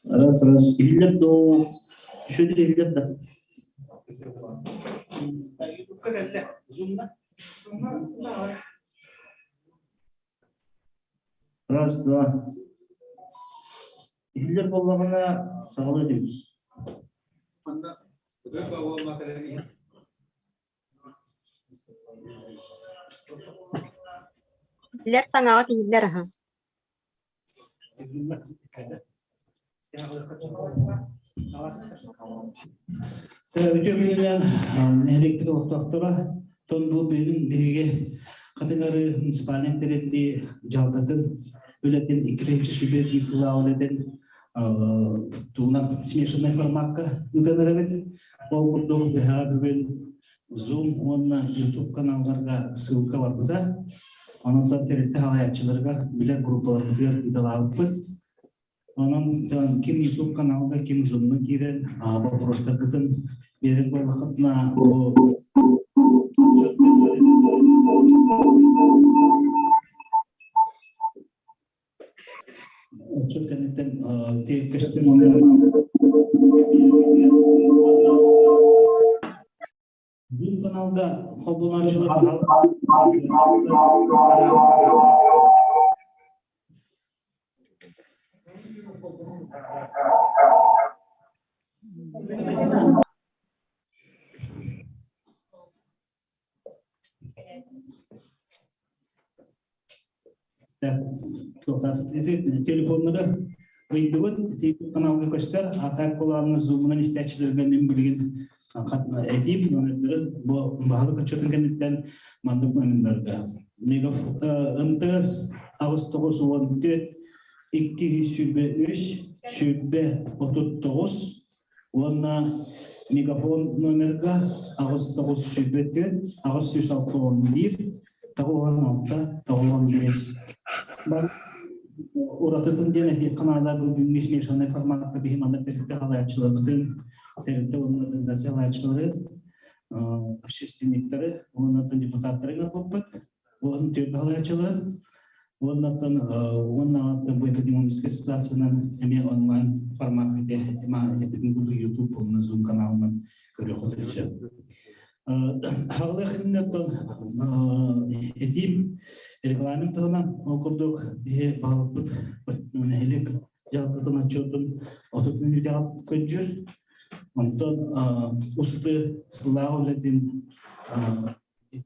Раз, или до еще или да. Раз, два. Или половина сağlayabiliriz. Diller sangat diller ha. Ötübünden elektrik ortaklara ton bu benim birge kategori municipalin teretti jaldatın ületin ikinci şubet isla ületin tuğnak смешанная форматка ютенеревет ол курдук бехабен Zoom онна YouTube каналларга ссылка бар буда. Анан теретте халаячыларга билер группалар бер идалабыт. Анан ким YouTube каналга ким Zoom'на кирен вопростар кытын берен вакытна Отчетканеттен текстен Zoom каналга хоббуларчылар телефонları kıydıvın, kanalga köster, atak olanı Zoom'un isteçilerinden bilgin edip nömerleri bu bağlı kaçırdığın kendinden mandık nömerlerge. Ntız Ağustos 14 203 şübbe 39 ona megafon nömerga Ağustos şübbe 4 Ağustos 11 Tağılan 5 Урататын және каналда бүгінгі смешанный форматқа бейманды тәріпті халаятшылардың тәріпті организациялаятшылары общественниктері, онатын депутаттары көппіт, оның төрді халаятшылары, оннан экономический ситуацияның әме онлайн формат бете бүгінгі YouTube оның Zoom каналынан көрі қотыршы. Халықыннан этим регламентынан окурдук бе балыпыт өнелик жалтытын отчетун отутун үтеп көжүр. Онтон усты сылау летин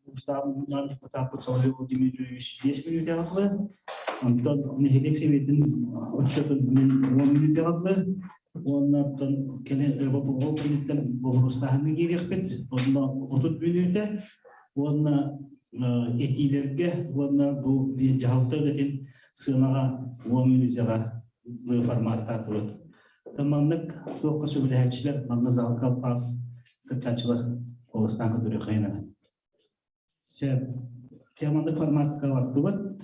Уставный депутат Пацалев Владимир Юрьевич 10 минут яготлы. Антон Нехелек Севетин отчетын 10 минут яготлы. Оннан келе бопол комитеттен богрустахны керекпет. Онна 30 минутта. Онна этилерге, онна бу жалтыр этин сынага 10 минутга форматта турат. Тамамдык тоққа сөйләһәчиләр манна залга пап кытачылар олыстан көтөрө кайнана. Темандык форматка бартыбыт,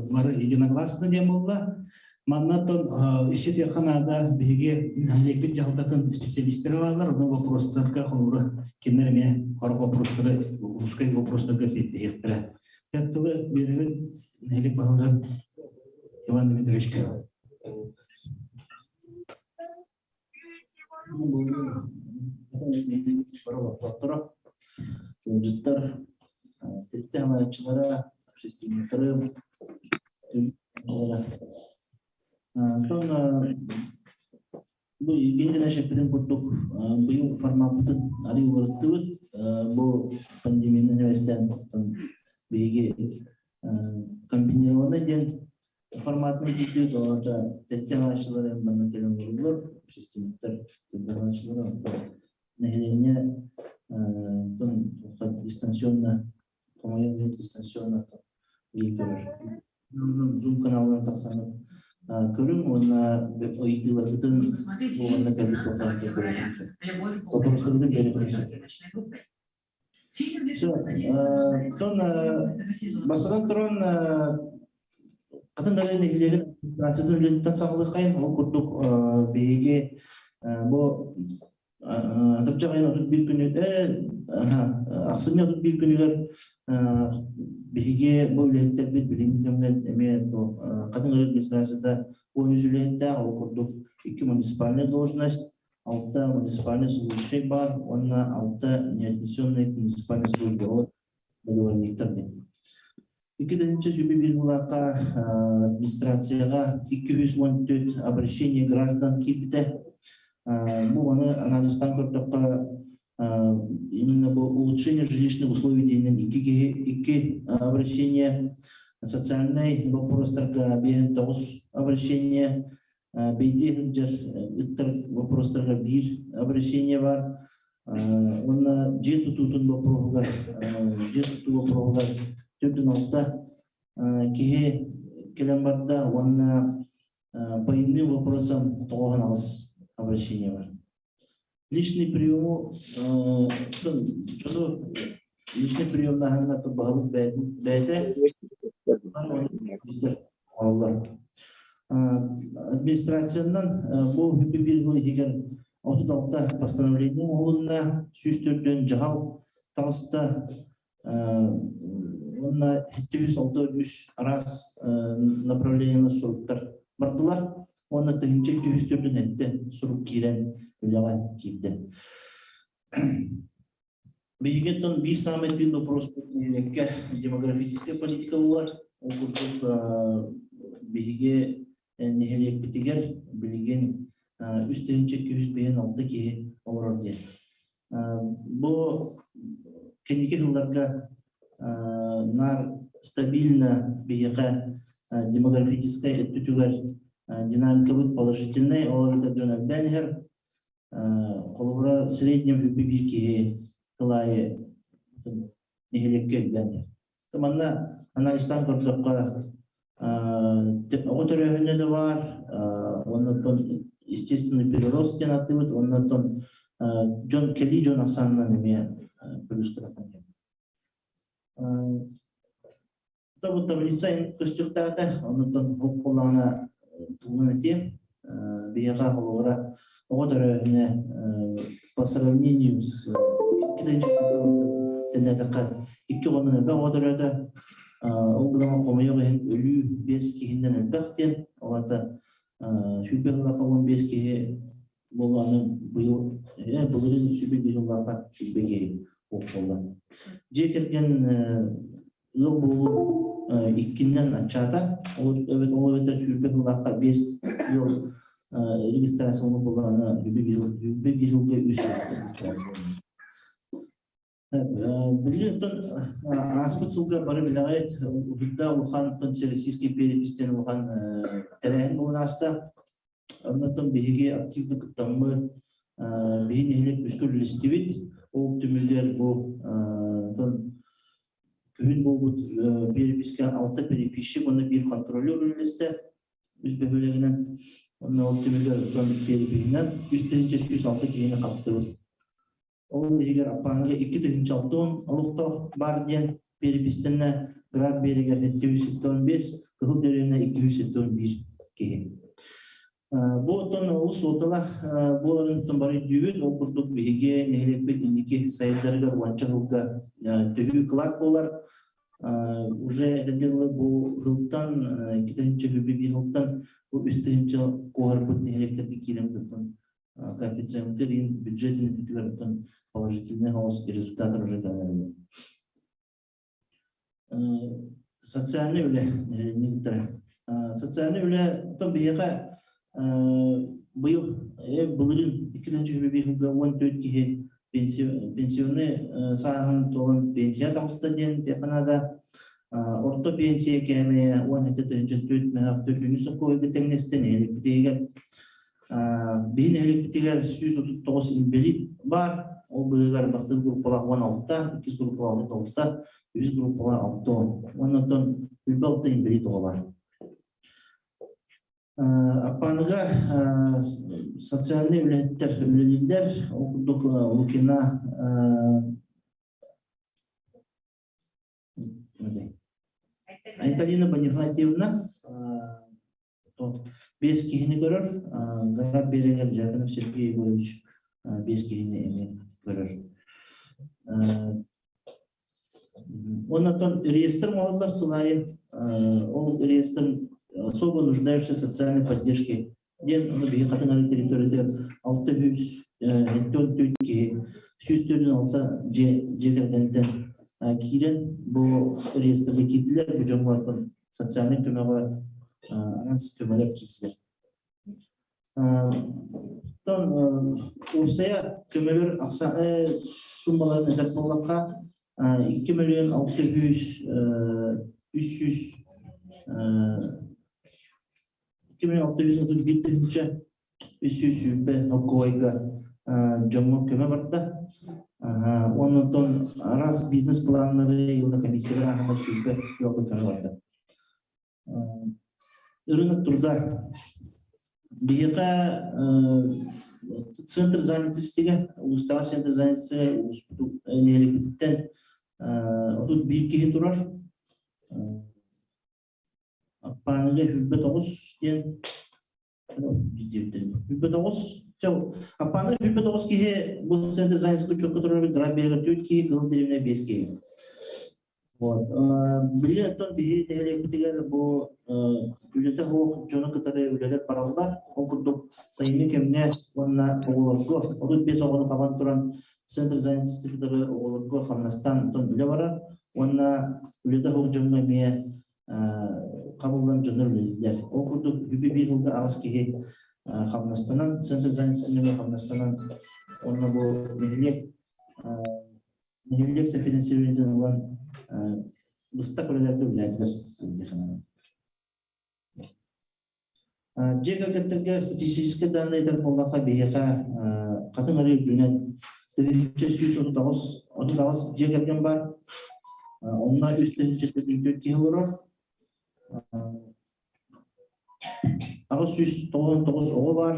мары единогласно демолла. Маннатон ишет яканада биге лекбит жалтатын специалисттер барлар, оны вопростарга холуры кенерме кор вопростары, ускай вопростарга беттер. Яттылы беребит нелек багылган Иван Дмитриевич. Жыттар тетяналарчылара общественниктері бұл егенген әшеппеден күрттік бұйыл форматын арый өрттігіт бұл пандемияны өстен бейге комбинированный ден форматны дейдік оларда тетяналарчылары әмбанна келен ұрылар общественниктер тетяналарчылары нәхелене дистанционно, по-моему, дистанционно Zoom каналын тақсаны көрім, оны ойдылар бүтін оғанда кәлік көріп вопростарды беріп басыдан тұрын қатындары нәгілеген транситін үлеттен сағылық қайын, ол күрдік бейге бұл атып жағайын отып бір күні Ақсыны отып бір күнілер біге бұл үлеттер бет біліңгі көмілет әме қатынғы администрацияда ойын үлетті ол күрдік 2 муниципальный должность, 6 муниципальный служащий бар, онна 6 неотнесенный муниципальный службы олар договорниктарды. 2-ші жүбі білгілаққа администрацияға 214 обращение граждан кепті. Бұл оны анализтан көрдіққа именно улучшение жилищных условий дейінен 2 обращения, социальный вопростарға 9 обращения, бейдегі жер вопростарға 1 обращение бар. Онна жер тұтудың вопроғылар 4-6 кеге келен барда, онна пайымный вопросам 9 обращение бар. Личный прием, личный прием на ханна то багалык бәйті, администрациядан бұл хүпі белгілі егер 36 постановление олында сүйістерден жағал тағысты онына 763 арас направлениені сұрыптар бардылар, онына түйінче сүйістерден әтті сұрып кейрен Уляла кипде. Бейгеттон bir саммитин вопрос демографическая политика олар. Окурдук бейге нехелек битигер билген үстенче 206 ки олар де. Бу кенеке жылдарга нар стабильно бейге демографическая эттүтүгөр динамика будет положительная. Олар это Джон Беннер. Колобра в среднем любви клае нехилекке билен. Таманна анализтан көрдөккө отөрөһүнө да бар, оннотон естественный перерост ден атыбыт, оннотон Джон Келли Джон Асаннан эме плюс кыракан. Табу таблицаын көстүктарда, оннотон коллагана тулган тем, бияга колобра по сравнению с iki onun da odada uygulama koyuyor ölü bez kihinden bakten olata şüpheli kalan bez ki bolanın bu bulurun şüpheli yıllarda şüpheli okulla. Cekergen yıl bu ikinden açada evet olabilir şüpheli lakka bez yıl registrasyonu bulanı bir yılda üst registrasyonu. Билген тон аспыцылга бары билегайт удда ухан тон российский перепистен ухан терен боласта оннотон биге активдик кыттаммы биин элеп үскөл листибит ол түмүлдер бу тон күн болбут переписка алты переписчик оны бир контролер үлесте үз бөлегинен оны ол түмүлдер тон переписинен үстүнчө 106 кийини каптыбыз. Ол егер апанга 2-6 олуктох бар ден перепистенне град бериге 715 кыл деревне 271 кийин. Бу тон улус оталах бу тон бары дүйүн окурдук биге нелепет иники сайдарга ванчалга төгү клад болар уже дегеле бу гылтан 2-1 гылтан бу үстүнчө коорбут нелептерге киремди тон коэффициенты бюджетный тутугартан положительный результат уже говорили. Социальный үле некоторые. Социальный үле то бияка быйыл былырын 2014 киһи пенсионный саһын толын пенсия таңсыта ден тепанада орто пенсия кеме 17-4 мәрәптүргүнүсө койды теңнестен электеген бин электигер 139 имбели бар. Ол быгар бастыр группалар 16, 2 группалар 6, 100 группалар 6. Оннан үлбалты имбели тоғалар. Апаныга социальный үлеттер үлелилер окудук лукина Айталина Бонифатьевна без кихини көрөр, град берегер Жакынов Сергей Егорович без кихини көрөр. Оннан реестр молодлар сылайы, ол реестр особо нуждающийся социальной поддержки. Ден он бие катынары территорияда 600 төнтөтки 106 жегерден кирен бу реестрге киттилер, бу жоңлардын социальный көмөгө анс көмөлөп киттилер. Тон усая көмөлөр суммаларын эдеп болгонга 2 миллион 600 2631 300 нокойга жоңго көмө барда. Оннан раз бизнес планнары йылда комиссиялар аңа сүрбе жолго көмө барда. Рынок труда бияка центр занятостиге, устава центр занятости энергетиктен тут бир кихи турар. Апаныга хүлбет оғыз ден хүлбет оғыз апаныга хүлбет оғыз кихи бұл центр занятости чөккі турар град берега 4 кихи гыл деревне 5 кихи. Билген тон бихи нехелектигер бұл үлете хоқ жоны кытары үлелер паралдар оқырдық сайыны кемне онна оғылырғы. Одут 5 оғыны қабан туран центр занятости кытары оғылырғы қамнастан тон үле барар. Онна үлете хоқ жоны мие қабылдан жонор үлелер. Оқырдық үбі бір жылда ағыз кеге қамнастанан, центр занятости қамнастанан онна бұл нехелек софинансированиеден olan ыстак үлелерді үләтілер. Жекергеттерге статистический данныйдар боллаға бейеға қатын әрі үлінен 139 жекерген бар. Онна үстін 74 кеге ұрыр. Ағыз 199 оғы бар.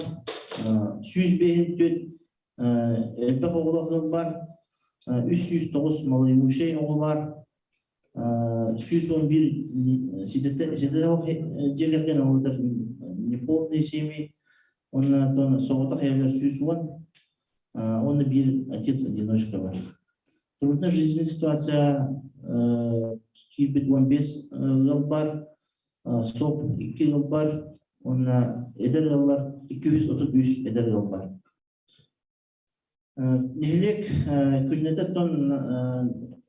154 әлбәқ оғылығы бар. 309 малоимущий оғы бар. 111 сетеді жекерген оғылдар неполные семьи. Онна соғытақ әйелер 110. Онна бір отец-одиночка бар. Трудная жизненная ситуация кибет 15 жыл бар. СОП 2 жыл бар. Онна эдер жылдар 233 эдер жыл бар. Нехелек күннете тон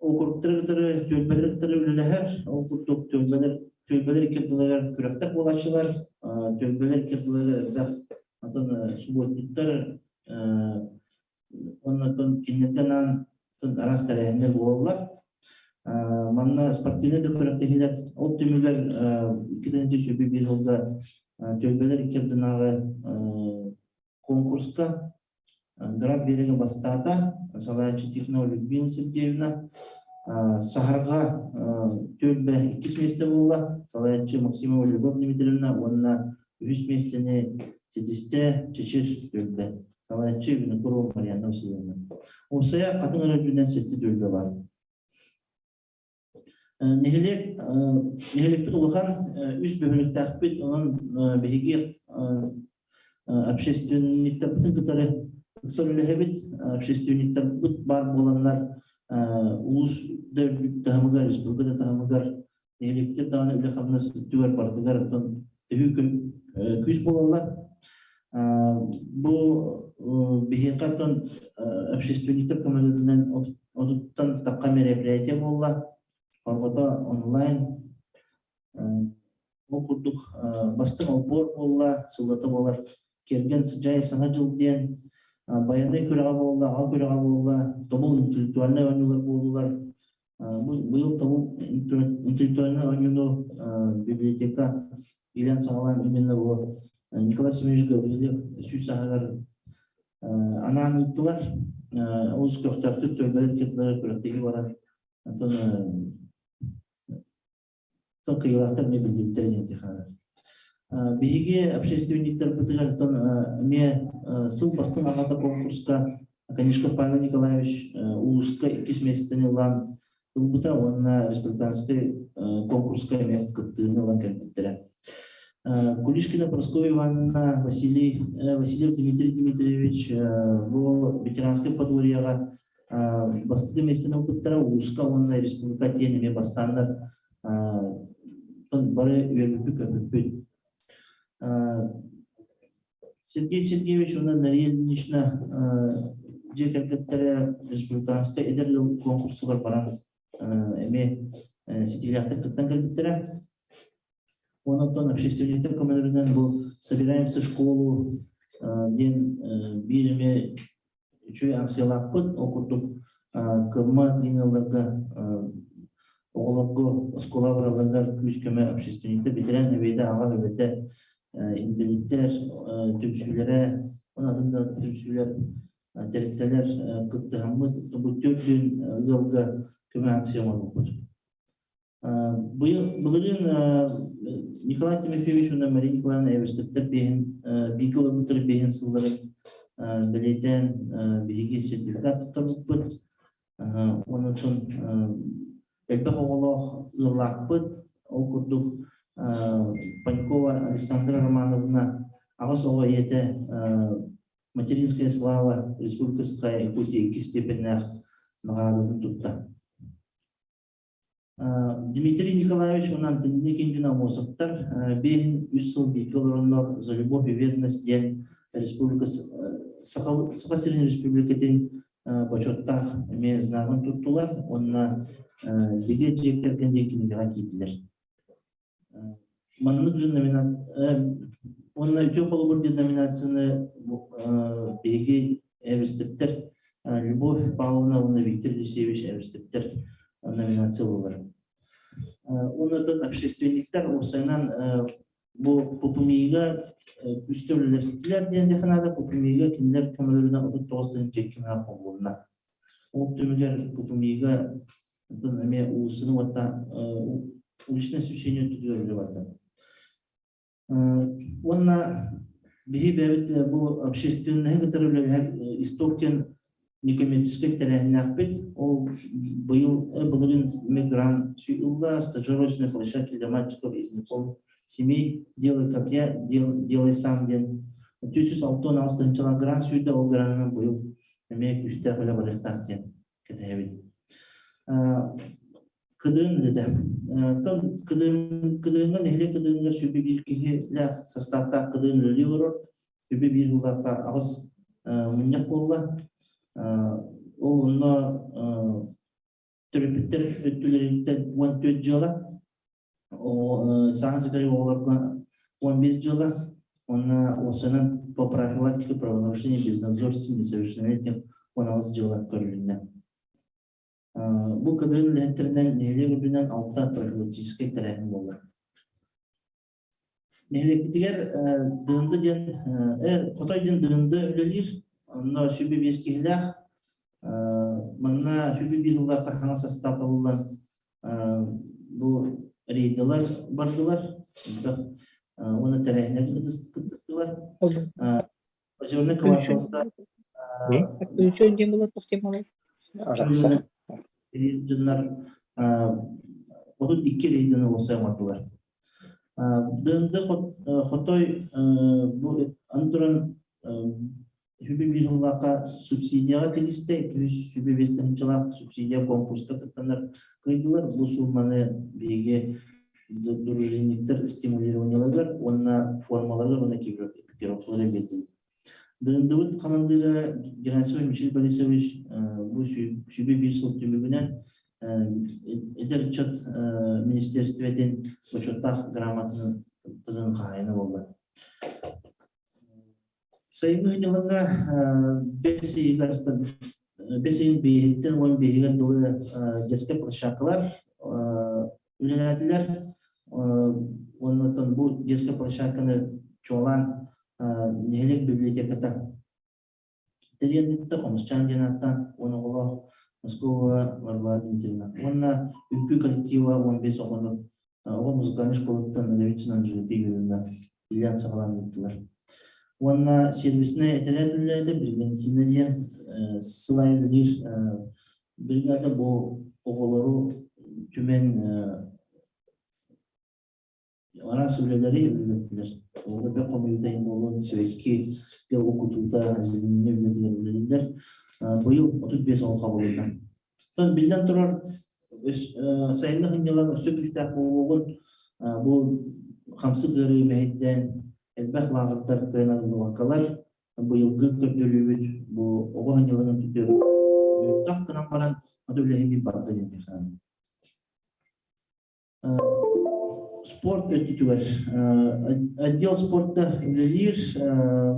округтары төлбелер үлелер, округтук төлбелер кирдилер күрәктер болачылар, төлбелер кирдилер атон субботниктер, оннан киннетенан тон арас тарихинер болалар. Манна спортивный докторантехилер ол төмөгөр 2-нче bir yılda төлбелер икердинагы конкурска грант береге бастата Салаячы Технология Людмила Сергеевна Сахарға төлбе 2 месте болла Салаячы Максимова Любовь Дмитриевна онна 3 местене тедисте чечир төлбе Салаячы Винокурова Марьяна Васильевна осая катыңыры жүнен сетти төлбе бар. Нехелек улахан үш бөлүктәкпит onun беги общественниктер кытары кысырылыхыбит общественниктер бар боланlar улус тахамыгар республикада тахамыгар нехелектер даны үле хамнас түгөр бардыгар тон күз болалар бу бехикатон общественниктер командиринен отуттан такка мероприятие болла Оргота онлайн окурдук бастың албор болла, сылдаты болар. Керген жай саңа жыл ден, баяндай көреға болла, ал көреға болла, тобыл интеллектуальный ойнулар болулар. Бұл тобыл интеллектуальный ойнулу библиотека Ильян Сағалан именно бұл Николай Семенович Гаврилев сүйс сағалар анан иттілар. Оз көқтақты төлбелер кетілер көректегі барар. Тон кыйлактар мне билдиптер дентихана. Биге общественниктер бытыгар тон ме сыл бастын агата конкурска Конешков Павел Николаевич улуска 2 месяцтен улан ылбыта онна республиканский конкурска ме кыттыны улан келбеттере. Кулишкина Прасковья Ивановна Васильев Дмитрий Дмитриевич бу ветеранский подворьяга бастыгы месяцтен ылбыттара улуска онна республика тенеме бастандар бары вербүпү көпүпүт. Сергей Сергеевич онна Нария Ильинична жекеркеттере республиканская эдер конкурсугар баран эме сетилиактар кыттан келбиттере. Онотон общественниктер командиринен бу собираемся в школу ден бириме чүй акциялакпыт окурдук кымма тыйналарга оголорго оскола баралардар күз көмө общественниктер битирен эбейде ага өбөтө инвалидтер түмсүйлөрө онатында түмсүйлөр теректелер кыттыхаммыт бу 4 күн ылга көмө акциялар болуп. Былыгын Николай Тимофеевич онна Мария Николаевна эвестеттер бейин 1 километр бейин сылдары билетен биги сертификат туттарбыт. Онотон Эльбах оголох ыллакпыт, окурдук Панькова Александра Романовна агас ого ете материнская слава республикаская Якутия 2 степенях наградатын тутта. Дмитрий Николаевич онан тынникиндина мосоктар бейин 3 сыл бикелороннор за любовь и верность ден республика Сахалин республикатын почоттах эме знагын туттулар, онна биге жекерген кинигага кийдилер. Маннык же онна үтө колу бир номинацияны биге эвестеттер Любовь Павловна, онна Виктор Алексеевич эвестеттер номинация болар. Оннан общественниктер осайнан бу попумига күскөлөлөстүлөр дендеханада попумига кимдер көмөлүнө 9 жеккина колуна. Ол төмөгөр попумига эме уусуну вата уличное освещение түзөлүп барды. Онна бихи бу общественный которое истоктен некоммерческий теренакпет, ол был мигрант сюда стажировочная площадка для мальчиков из неполных семей, делай как я, делай сам день. Тюсус алтон астан чалагран сюда ол гранам был, имея кюстя поля валехтахте, кетевит. Кыдын лиде. Там кыдынга нехле кыдынга шүбе бир кихе составта кыдын лили урор, шүбе бир улака агыс муньяк болла. Ол онна терапевттер өттүлеринтен 14 жылга, саан сетери оголорго 15 жылга, онна осынын по профилактике правонарушения без надзорности несовершеннолетних 16 жылга көрүлүнө. Bu kadın lehenterinden neyle birbirinden altta profilaksiskay tarafın olur. Neyle bitiger dığında diyen, kotay diyen dığında ölelir. Onunla şübhe beskihler, manna şübhe bir yıllar kahana sastapalılan bu reydalar bardılar. Onu tarafına kıtıstılar. Özellikle kvartalda Önce bulat muhtemelen. Jünler onun iki reydini olsa yaptılar. Döndü fotoy bu Anturan hübü bir yıllaka subsidiya tiliste 225 yıllık subsidiya konkursta katanlar kaydılar. Bu sumanı bilgi duruşunluklar stimüliranıyorlar. Onunla formalarla ona kiropları belirli. Döndüğü kanalıyla Genelsever Michel Borisovich bu şübü bir yıl tümünden Eder çat ministerstvetin uçotah gramatının tadın kayını oldu. Sayın yılında besin beyhitten on beyhiler dolu ceske şarkılar ünlendiler. Ondan bu ceske şarkını çoğalan nelik bibliotekada Teriyanitta konuşan jenattan onu Allah Moskova var Dimitrina. Ona ülke kolektiva 15 onu o muzikal şkoladan Levitsin Angelik'i yönünden İlyan sağlan ettiler. Ona servisine eteretlerle bir diyen slayırlar brigada bu oğulları tümen ara süreleri ürettiler. Orada bir komünitenin olduğunu sürekli bir okuduğunda hazırlanıyor ürettiler. Bu yıl 35 on kabul edilen. Tabii bilden durar sayında hınyalan üstü güçler bu kamsı gırı mehitten elbette lağıtlar kaynaklı vakalar bu yılgı kördülüğü bu oğu hınyalanın tutuyor. Tak kınan paran ödüllerin bir barda yedik. Sport etütüler. Отдел спорта lir,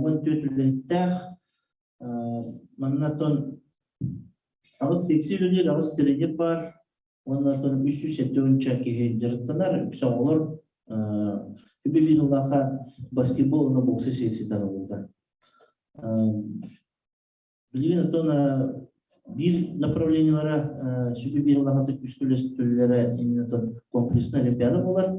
mantütülehter, mannaton ağız seksiylüler, ağız trener var. Ondan üstü sette önce ki jarıttalar, yüksek olur. Bir olarak basketbol ve boksa seksi tanımında. Bilgin atona bir направлениелere süper bir olarak üsküleş türlere iniyorlar. Kompleksli olimpiyada olar,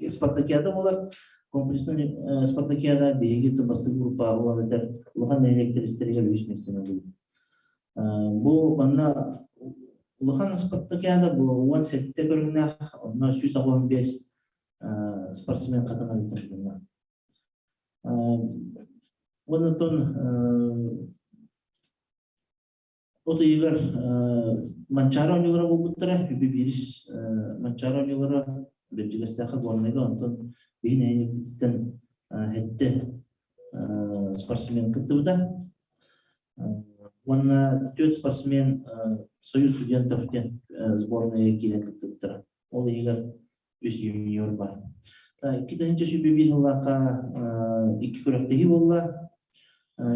Spartakiyada olar. Kompleksli Spartakiyada bilgi bastı grupa olanlar, ulan elektrikleri görüşmek istemiyor. Bu bana ulan Spartakiyada bu one sette görünür, onlar 115 sportsmen katılan tarafından. Ondan o da yıllar mançara oynuyorlar bu mutlaka bir virüs mançara oynuyorlar bir cihazda kullanılıyor ondan yine bizden hette sportsmen kıttı da ona 4 sportsmen Soyuz Studentов сборная giren kıttı o da yıllar üst junior var. İkinci şu bir yıllaka iki kürektehi bolla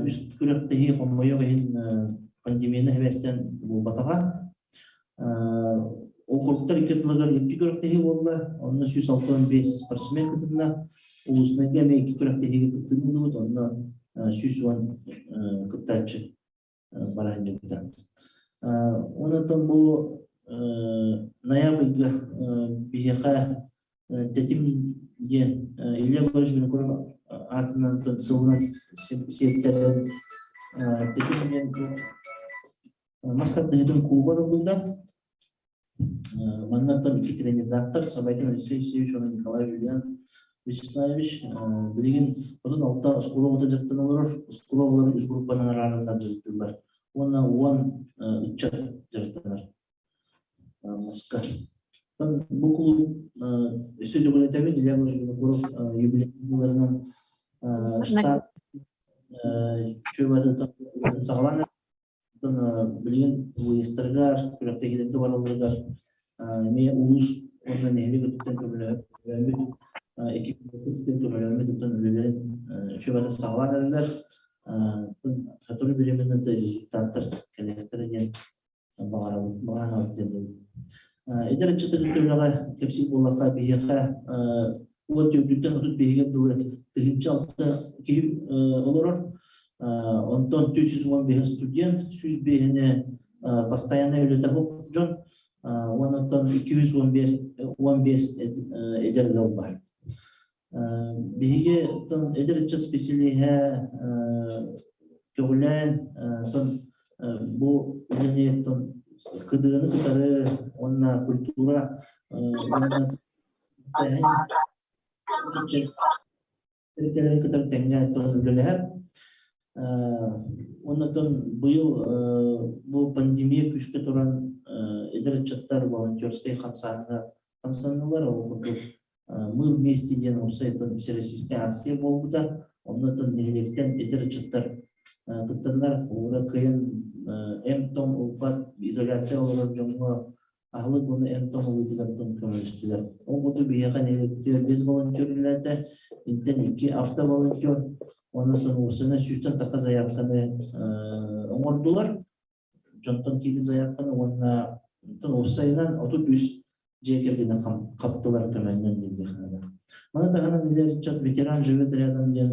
üst kürektehi konuyu pandemiyada hevesten bu batağa o gruplar iki kürektehi bolla onun 165 sportsmen kıtında ulusuna gemi iki kürektehi kıttında onun 110 kıttaçı barajında. Ondan bu naya bir hikaye tetim diye İlya Barış beni kurum ardından savunan siyetlerin tetim diye master dedim kubar olduğunda manattan iki trener doktor Sabaykan Alexeyevich onu Nikolay Yulian Vyacheslaevich bilgin onun altta oskula otacaktın olur oskula olan üst grupların arasında cırttılar ona one içer cırttılar Moskva. Bu kulüp stüdyo yönetimi İlya Barış beni kurum jubileylerinin ştat çöğüvede sağlanan bilgin bu istergar kürekte hidette var olurlar ne ulus ondan nehri götürten kömürler ekip götürten kömürler tutan ülkelerin çöğüvede sağlanırlar satırı biliminden de rezultatlar kelektere diyen бағана өттерді. Эдер чытыры төліға кепсік болаға бейеға уат өбілден ұтыт бейге дұлы тігінші алты кейіп олырыр. Онтон 315 студент, сүз бейіне постоянно өліті ғып жон, онтон 215 эдер гал бар. Бейге эдер чыт специалиға көгілен, бұл өліне кыдығыны кытары, онна культура, территория, которые теңге өлелер. Оннан бұл пандемия күшке тұран эдерчаттар волонтерской хамсанылар. Мы вместе ден осы всероссийская акция болуда. Оннан неліктен эдерчаттар кыттанлар олар кайын эмтом ұлпат изоляция олар жоңға ағылы бұны эмтом ұлытыдардың көмірістілер. Ол бұды бейеға неліктер без волонтерлерді, интен 2 автоволонтер. Онdan осына сүстен тақа заявканы оңордулар. Жонтон кейбір заявканы онна осайынан 33 жекергені қаптылар көмәннен дейді қанада. Мана тағана нелер чат ветеран живет рядом ден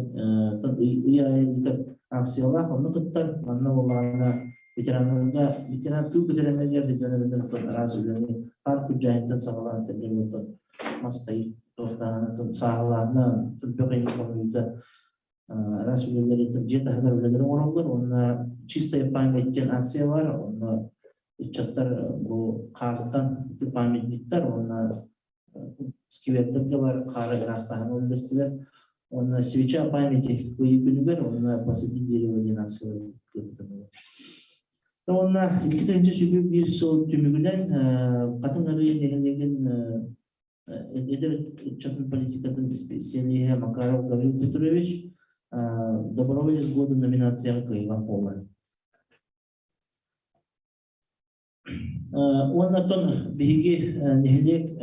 иайылдыр акциялар, оны қыттар, манна олағына ветеран тыл бетеренлер ветеранлерден раз үлені пар күджайынтын сағаларын тәргелі масқай тоқтағаны сағаларына бөғейін қомылды раз үлелері жеті хагар үлелері оралдар, онна чистая памяттен акция бар, онна чаттар бұл қағыттан памятниктер, онна скеветтерге бар, қары растағын өлестілер, онна свеча памяти көйіпілігер, онна посади береведен акция көктімі. Онна 2-ші сүбі бір сол түмігілен қатын әрі негілеген едер чатын политикатын специалиге Макаров Гаврил Петрович доброволец года номинация Каива Пола. Он на том береге нехилек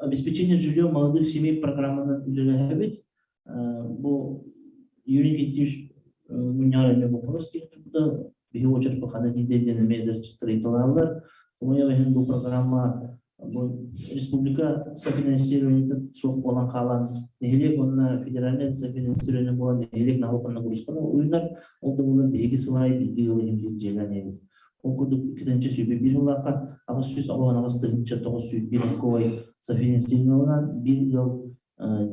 обеспечение жильем молодых семей программы Лилихабит. Бо Юрий Никитич Муняра вопрос, когда беги очередь по Канаде день медер 4 талалар. У меня в программа республика софинансирование сок болан халан нехилек онна федеральный софинансирование болан нехилек налогын нагрузканы уйнар олда болан беги сылай биди ылы емден жеган еді. Ол күдік 2-ші сөйбе бір ылаққа ағыз сөз алуан ағыстығынша 9 сөйт бір ковай софинансирование бір ыл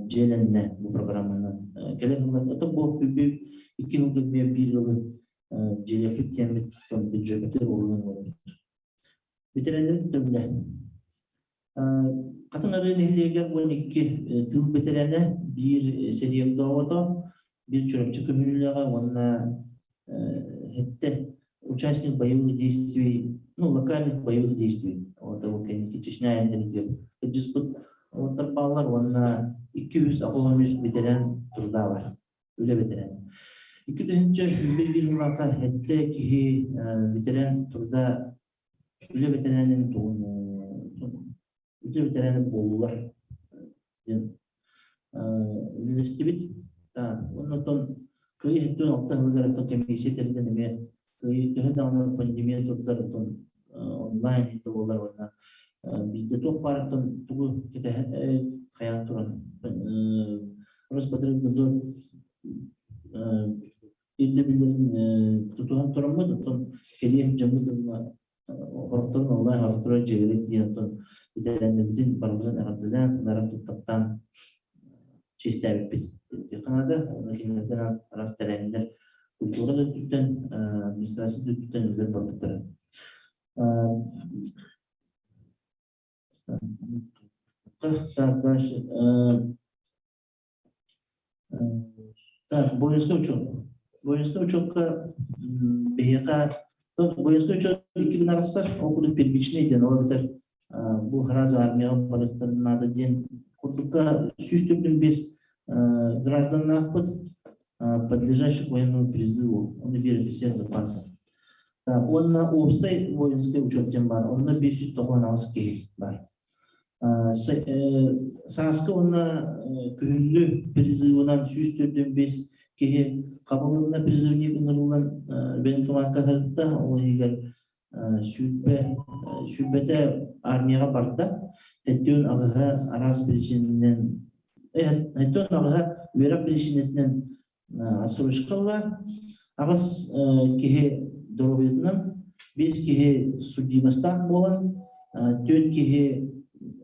желенне бұл программаны келек ылар. Это бұл 2 жылдық бір ылы желекет темет бюджеттер олын олар. Ветерандер күтімлі. Қатын әрі нехілеген 12 тыл бетерәне бір сериемді ауыда, бір чөрөкчі көміліліға, онына хетті участник боевых действий, локальных боевых действий. Вот это Никитичная энергия. Диспут тарпалар, онына 200 ақылғамыз бетерән тұрда бар. Өлі бетерән. 2-ші бір лақа хетті кеге бетерән тұрда өлі бетерәнін туғыны. Үтө ветераны болулар. Университет. Оннан кыйы хеттен алтыгылар комиссия терген эме кыйы төһөдөн пандемия турдар онлайн болар онна. Бизде ток барыктан тугу кете каян туран. Роспотребнадзор инде билерин тутуган туранмы, тон келе жамызына Орторын Аллах артура жегелет диентон ветерандердин барлыгын агардыдан нарап туттан честәбит бит. Канада онакилерден арас терендер культура түттен администрация түттен үлер бабыттар. Так дальше. Так, воинский учет. Воинский учетка бега Воинский учет 2 нарастар, около первичный день, но это был раз армия, поэтому надо день. Куртука сюстюбен без граждан наход, подлежащих военному призыву, он берет всех запасов. Он на обсей воинский учет тем бар, он на бесит того наски бар. Саска он на күнлü призывынан сюстюбен без кеге кабылына призывник нурулан бен командаларда ол егер Sübete armiyaga barda Hettön ağıha aras bilişinden Hettön ağıha üyerap bilişinden asılışkalla ağız kihi doğruyduğundan biz kihi sudimastak bolan tön kihi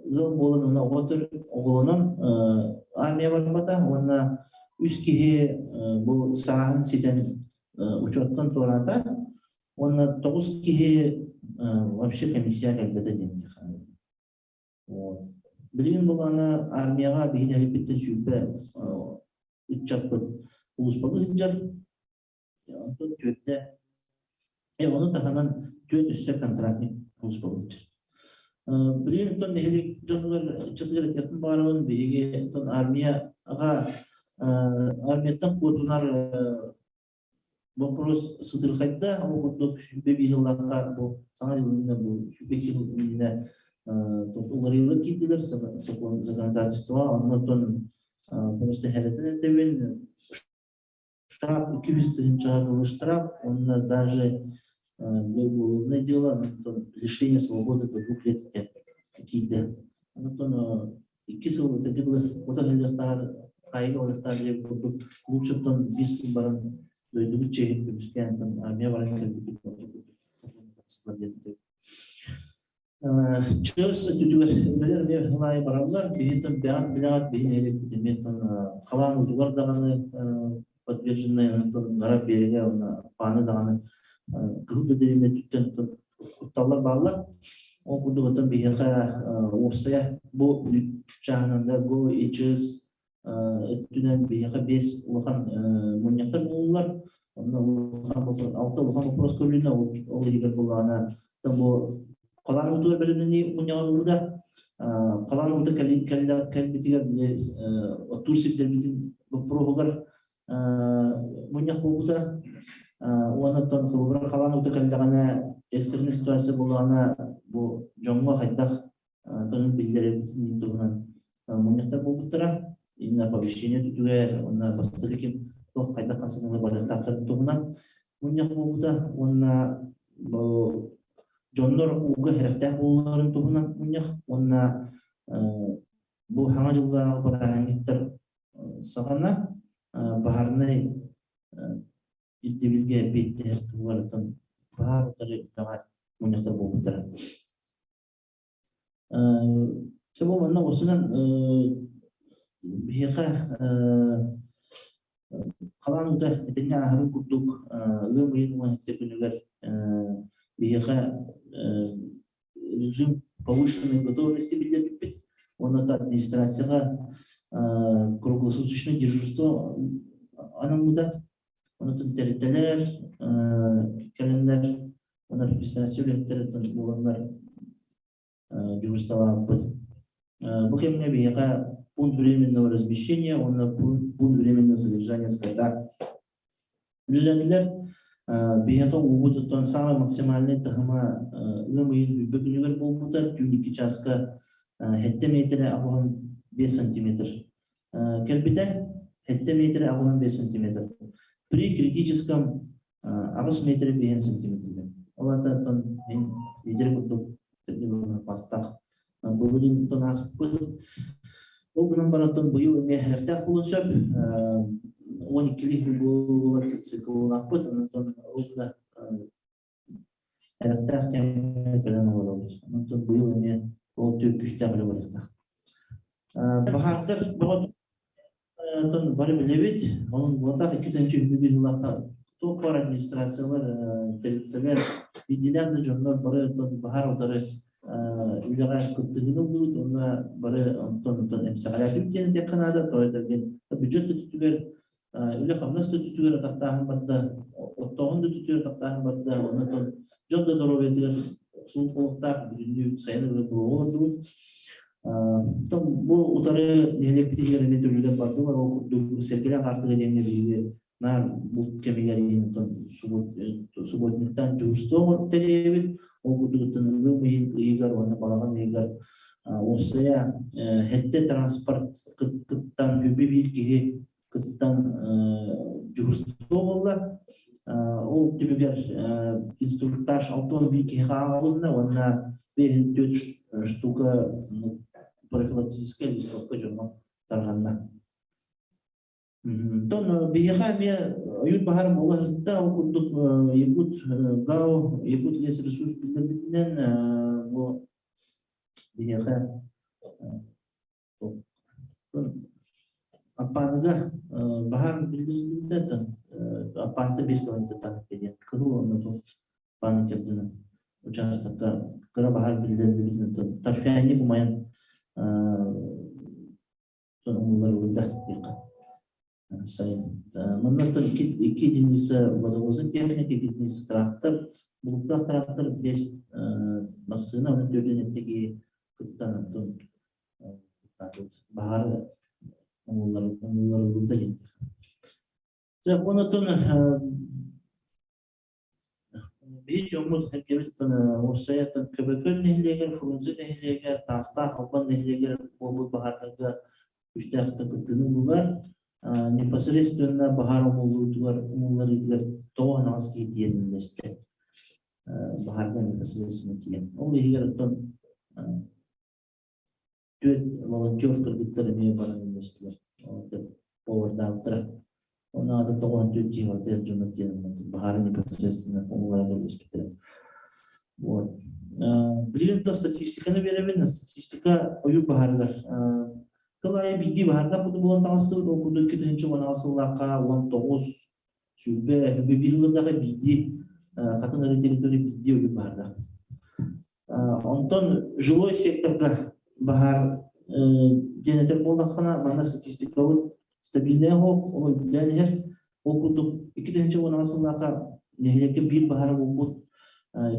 yıl bolan ona otur oğlanın armiya barmada ona üst kihi bu sahan siten uçottan torata ona 9 kişi вообще комиссия elbette dendi. Bilgin bulana armiyaga bihin elbette şüphe uçaklı ulusbalı hıccar onu tötte onu tahanan töt üstü kontraktni ulusbalı hıccar. Bilgin ton nehlik canlılar çıtır etken bağırın bihige ton armiyaga armiyadan kurtular вопрос сыдырхайда ол шүбе бирыларга бу саңа жылында бу шүбе килдине уларылы килдилер законодательство оннотон просто хелетен тебен штраф 200 тысяч чыгарылыш штраф онна даже уголовное дело лишение свободы до 2 лет килди оннотон 2 жыл тегиле отагылыктар кайгы олуктар деп лучше тон 5 жыл баран Duyduğu çeşitli müskenden armiya varan kelbiki Çığız tütüver bilir bir hılay baranlar kehitin beyan bilat beyin eylek bitimetin kalan udular dağını подверженные гарап береге паны дағаны кылды дереме түттен құтталар бағылар ол құдығытын бейеға орсая бұл жағынында го ечіз Ötüden bir yaka 5 улахан муньяктар болулар. Алты улахан вопрос көрүнө ол егер булана там бу калан утур белемени муньяга булда калан утур калбитигер турсиптер битин прогар муньяк болуда онотон кылбыр калан утур калдагана экстренный ситуация булана бу жоңго кайдах тонун билдери битин тугунан муньяктар болуптара именно оповещение тутугер, он бастырыкин тох кайда кансыгы бар тактыр тугунан муньяк болуда, он жоннор уга херектек болуларын тугунан муньяк, он бу хаңа жылга барагандыктар сагана баарны иддибилге беттер тугарларын баардыгы муньяктар болуптар. Себебі мына осынан бияқа қалануда етене ахырын күрдік ылым ұйынуға текінігер бияқа режим повышенной готовности билдер бітпет. Оны администрацияға круглосуточное дежурство анамуда. Оны тәреттелер, кәлемдер, оны администрация өлеттері боландар дежурствоға бұд. Бұл кеміне бияқа пункт временного размещения, он на пункт временного содержания скота. Билетler бияка угуд тон самый максимальный тахма лымын бүкүнүгөр болбута түйнүки часка хетте метре агуан 5 сантиметр. Келбите хетте метре агуан 5 сантиметр. При критическом агыс метре 5 сантиметр. Олата тон метре курдук пастах. Бүгүн тон аспы Ол күнін баратын бұйыл өме әріқтәк болын сөп, 12-лік бұл цикл ақпыт, ол күні әріқтәк кәмі кәлін олар olur. Онтын бұйыл өме ол төп күштәғілі барықтақ. Бағардыр бағатын бары білебет, оның бұлатақ 2-ші үмі жылаққа тоқ бар администрациялар, тәріптелер, бидилерді жонлар бары бағар отары Üyler kıttığını buldu, ona bari ondan emsaklar Türkiye'nin tek kanadı, toylarken bütçe tutuyor, üyle kamnas tutuyor ataktağın barda, otoğun da tutuyor ataktağın barda, ondan jobda doğru veriyor, soğuk olukta bir sayılı bir olurdu. Tam bu utarı nihilekti yerine türlüler bardılar, o sergiler artık eline bir nar bu kemiğlerin subotnikten jursto terevit o kudutan ılımın igar ona balagan igar osaya hette transport kıttan hübbi bir kihi kıttan jursto olla ол түбігер инструктаж алтон бейкі қағалығына, онына бейін 4 штука профилактическая листовка жүрмі тарғанна. Тон бейіға ме ұйыт бағарым оларында оқудық Якут ГАУ, Якут лес ресурс білдірбетінен бейіға апаныға бағар білдірбетінен апанты 5 километр танып кеден. Кіру оны апаны кердіні участокка кіра бағар білдірбетінен. Тарфияне бұмайын ұмылар өйді бейіға. Мұндан екі единица водовозы техника, екі единица трактор. Бұлықтақ трактор 5 басына, оны төрденеттегі күттан бағары ұмылар өйді кетті. Онытын бейт жомыз әкеметтен осаяттан көбекөл нәхілегер, фрунзы нәхілегер, таста қалпан нәхілегер болу бағардарға үштәқті күттінің бұлар. Непосредственно bahar umurlar idiler doğan az gidiyelim işte baharda непосредственно diyen. Onu higaratan dört volontör kırdıkları ne bana işte power'dan onu adı doğan dört civarda yapacağım diyelim. Bahar непосредственно umurlara görüştükleri. Вот. Bilin de statistikanı veremeyin. Statistika oyu baharlar. Kılaya bildiği baharda kudu bulan tanıştığı o kudu kütüncü ona asıllaka 19 sübe bir yıldağı bildiği katınları teritori bildiği oyu baharda. Ondan жилой секторга bahar genetik bolakana bana statistikalı stabilne hop onu denir o kudu kütüncü ona asıllaka nehleke bir bahar bu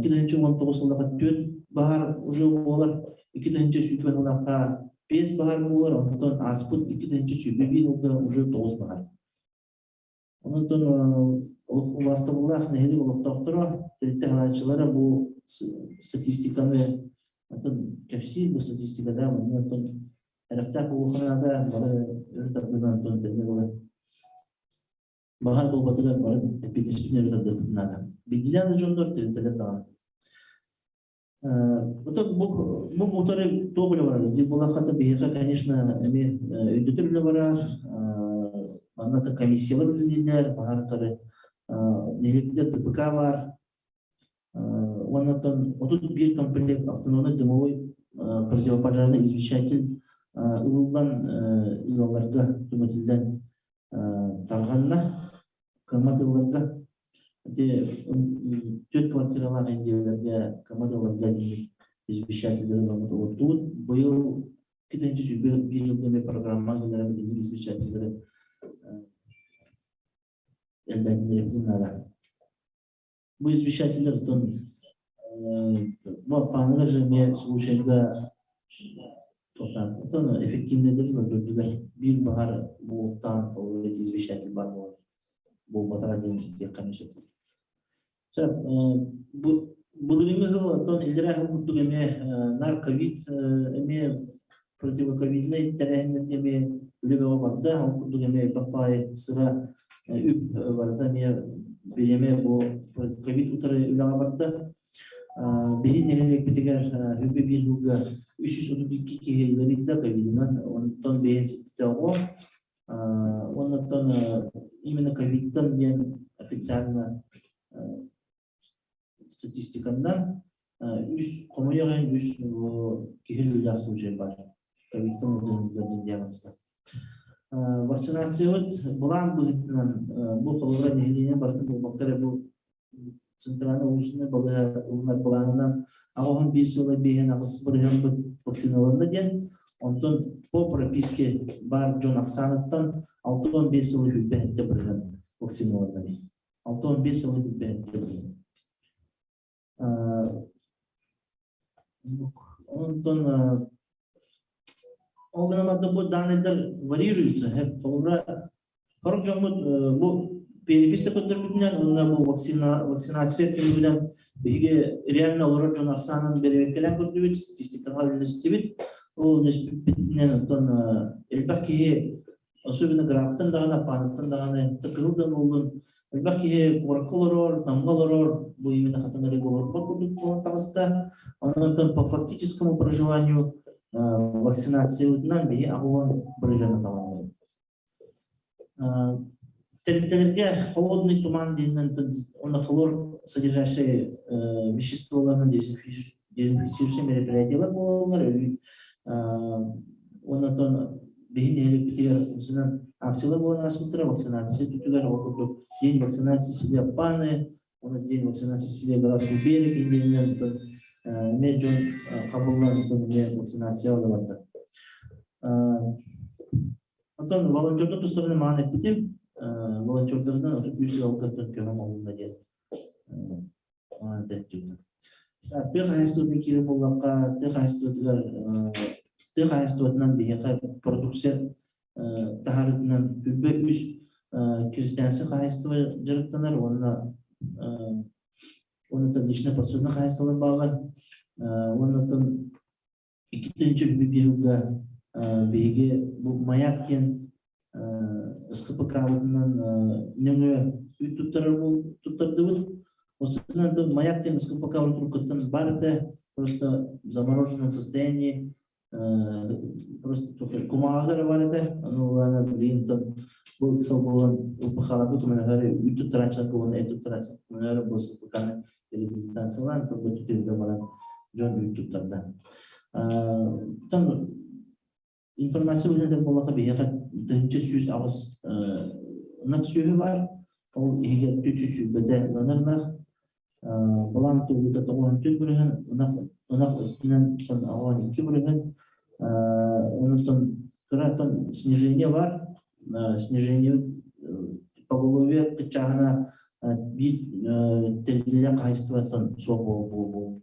kütüncü 19 yıldağı 4 bahar ужыл olur kütüncü sübe ona 5 bahar olur, ondan asput 2. sübe bir oldu, уже 9 bahar. Ondan vastavullah nehri olup doktora, tehlikeli bu statistikanı, kapsi bu statistikada, ondan herifte kullanada, bana öğretirdiğinden ondan terbiye olur. Bahar bu batılar bana bir disiplin öğretirdiğinden. Bilgiler de çok dört terbiyeler daha. Bu motorы тоже варили. Здесь была хата бега, конечно, эдиторы варили, она так комиссия варили, багатые нелегкие ТПК вар. Он тут бир комплект автономный дымовой противопожарный извещатель улан илаларга туматилден тарганна каматыларга. Төрт квартиралар индивидуалге командаларга извещательдер замутылып тут. Быйыл кетенче жүбе бир жылдын программа менен извещательдер элбетиндирилди. Bu извещательдер bu паныга же случайга тотан эффективнедир өтүрдүлөр. Бир багар булуктан эти извещатель бар болот. Bu batara denizde kanışı. Bu bugünümüz o ilgili hukuk eme narkovid eme protivokovidli terehinde eme öyle bir vardı hukuk eme papay sıra üp vardı eme bileme bu covid utarı öyle vardı. Biri nereye bitiger hübe bir luga 332 kişileri de covid'den ondan beğensiz o. Ondan именно ковидтан ден официально статистикандан үс комуяген үс кихил случай бар ковидтан өздөрүн диагнозда. Вакцинация вот булан бүгүнөн бу колора нелине барды бу бактер бу центральный улусуна бала улар буланынан агын 5 жыл беген агыс бир вакциналанды ден. Ondan по прописке бар Джон Аксановтан 6-15 yıl hübbette bırakın vaksinalarını. 6-15 yıl hübbette bırakın. Ondan o günlerde bu daneler varıyorsa hep sonra bu переписка көндөрүлгөн онда бул вакцинация көндөрүлгөн биге реально olarak Джон Аксанов беребекелен көндөрүлөт статистикага үлестебит. O nispetinen ton elbaki особенно графтан дагана, панаттан дагана, тыкылдан болдун. Баки корколорор, тамгалорор, бу именно хатанары болор по тагаста. Онтон по фактическому проживанию вакцинация утнан бии агуан брыгана таман. Территория холодный туман дейнен, он хлор содержащие веществованные дезинфицирующие мероприятия болар. Он бейн электер усынан акциялар болған асмутра вакцинация tuttular okuduk. День вакцинации себе паны, он день вакцинации себе Городской берег, день меджон кабулан не вакцинация олаватта. Антон волонтердер тустарына маанет битим, волонтердерден үсү алгаттан көрөм алынна ден. Тых хайстуудын кири боллакка, тых хайстуудынан бияка продукция тахарытынан үббе үс крестьянсы хайстуы жарыктанар, оннан личный подсудный хайстуылар багалар, оннан икитинчи бирилга беге бу маяк кен СКПК-дан неңе үй туттардыбыт. Осыдан маяк кен СКПК трукаттан барыты просто в замороженном состоянии, просто только кумагары барыты, она блин там был соболон упахалабы кумагары үй туттарачан куман эту тарачан кумагары был СКПК реабилитациялан то будет тем баран жон үй туттарда. Там информация үлендер болақа бейеға дынчы сүз ағыз нақ сөйі бар. Ол егер түтсі сөйбеті нанырнақ. Бұлан тұғыда тоғын түт бүрігін, ұнақ өттінен ағуан 2 бүрігін. Онытын қыратын снижение бар. Снижение по голове қычағына бит тәргілі қайыстыватын соқ бол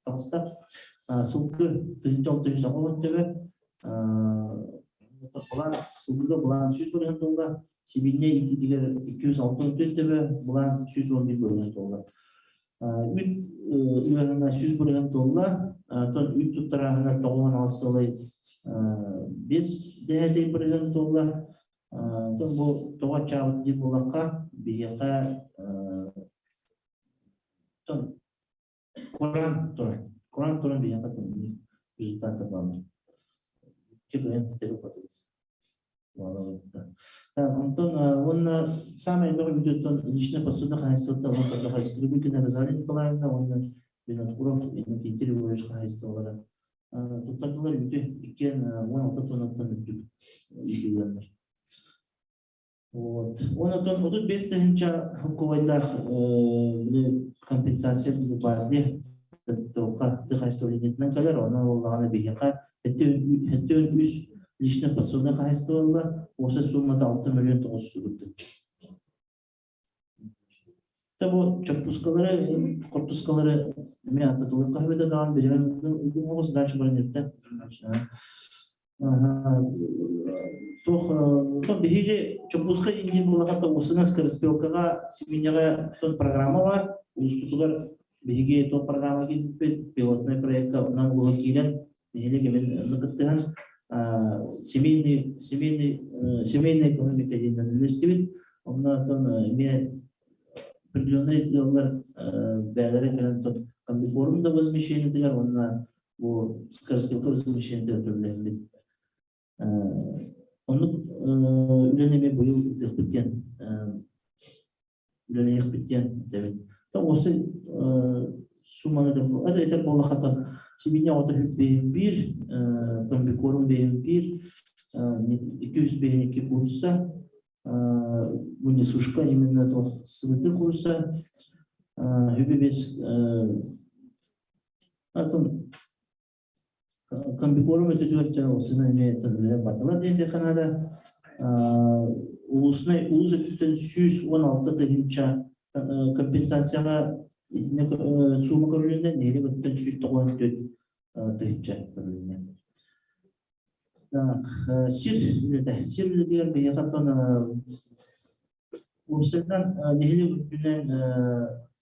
тағыстап. Сылқы тұхынчал ағуан төбі. Сылгыга булан 100 бөлген толла, Сибирне итидигер 264 төбе, булан 111 бөлген толла. Үт үйәңіне 100 бөлген толла, тон үт тұттарағына тоғылан алсылай 5 дәйдей бөлген толла. Тон бұл тоға чабыт деп болаққа, бейеқа тон Коран тұрын бейеқа результаты бағылар. Кирген телепатис. Антон, он самое первое видео, он лично посудно хайстовал, он когда хайстовал, когда Розалия Николаевна, он бинатуров и накинтировал хайстовала. Тут так было видео, и кен, он ототон видео. Вот. Он отут без технича хукувайдах компенсация в базе, только хайстовал калер, он олганы бихека. Хеттен үс личный подсудный хайстывалла, осы суммада 6 миллион 900 гүлді. Табу чаппускалары, қортускалары мен ататылы қағбеті даған беремен оғыз дальше баран етті. Тон бігеге чаппуска инген болағатта осына скороспелкаға семенеға тон программа бар, ұлыстытығар бігеге тон программа кетпет, пилотный проектқа ұнан болы келен, мен нагаттан семейный экономика дейін үлестебет. Оннан мен определенные делалар бәлері кәлін комбикорумда возмещение дегер, онна бұл скороспелка возмещение түрлерінде. Онны үленеме бұйыл үлене осы сумманы да это болахата Сибирне ота бейін бір, комбикорум бейін бір, 200 бейін 2 курса, бұны сушка именно сымыты курса, хүбебес комбикорум өте дүртті осына метрлері батылар дейді қанада. Улус өттен 116 дегенча компенсацияға сумма көрілінен нелі өттен 194 дегенча көрілінен. Сир үледегер бейхаттан Урсендан нелі өттінен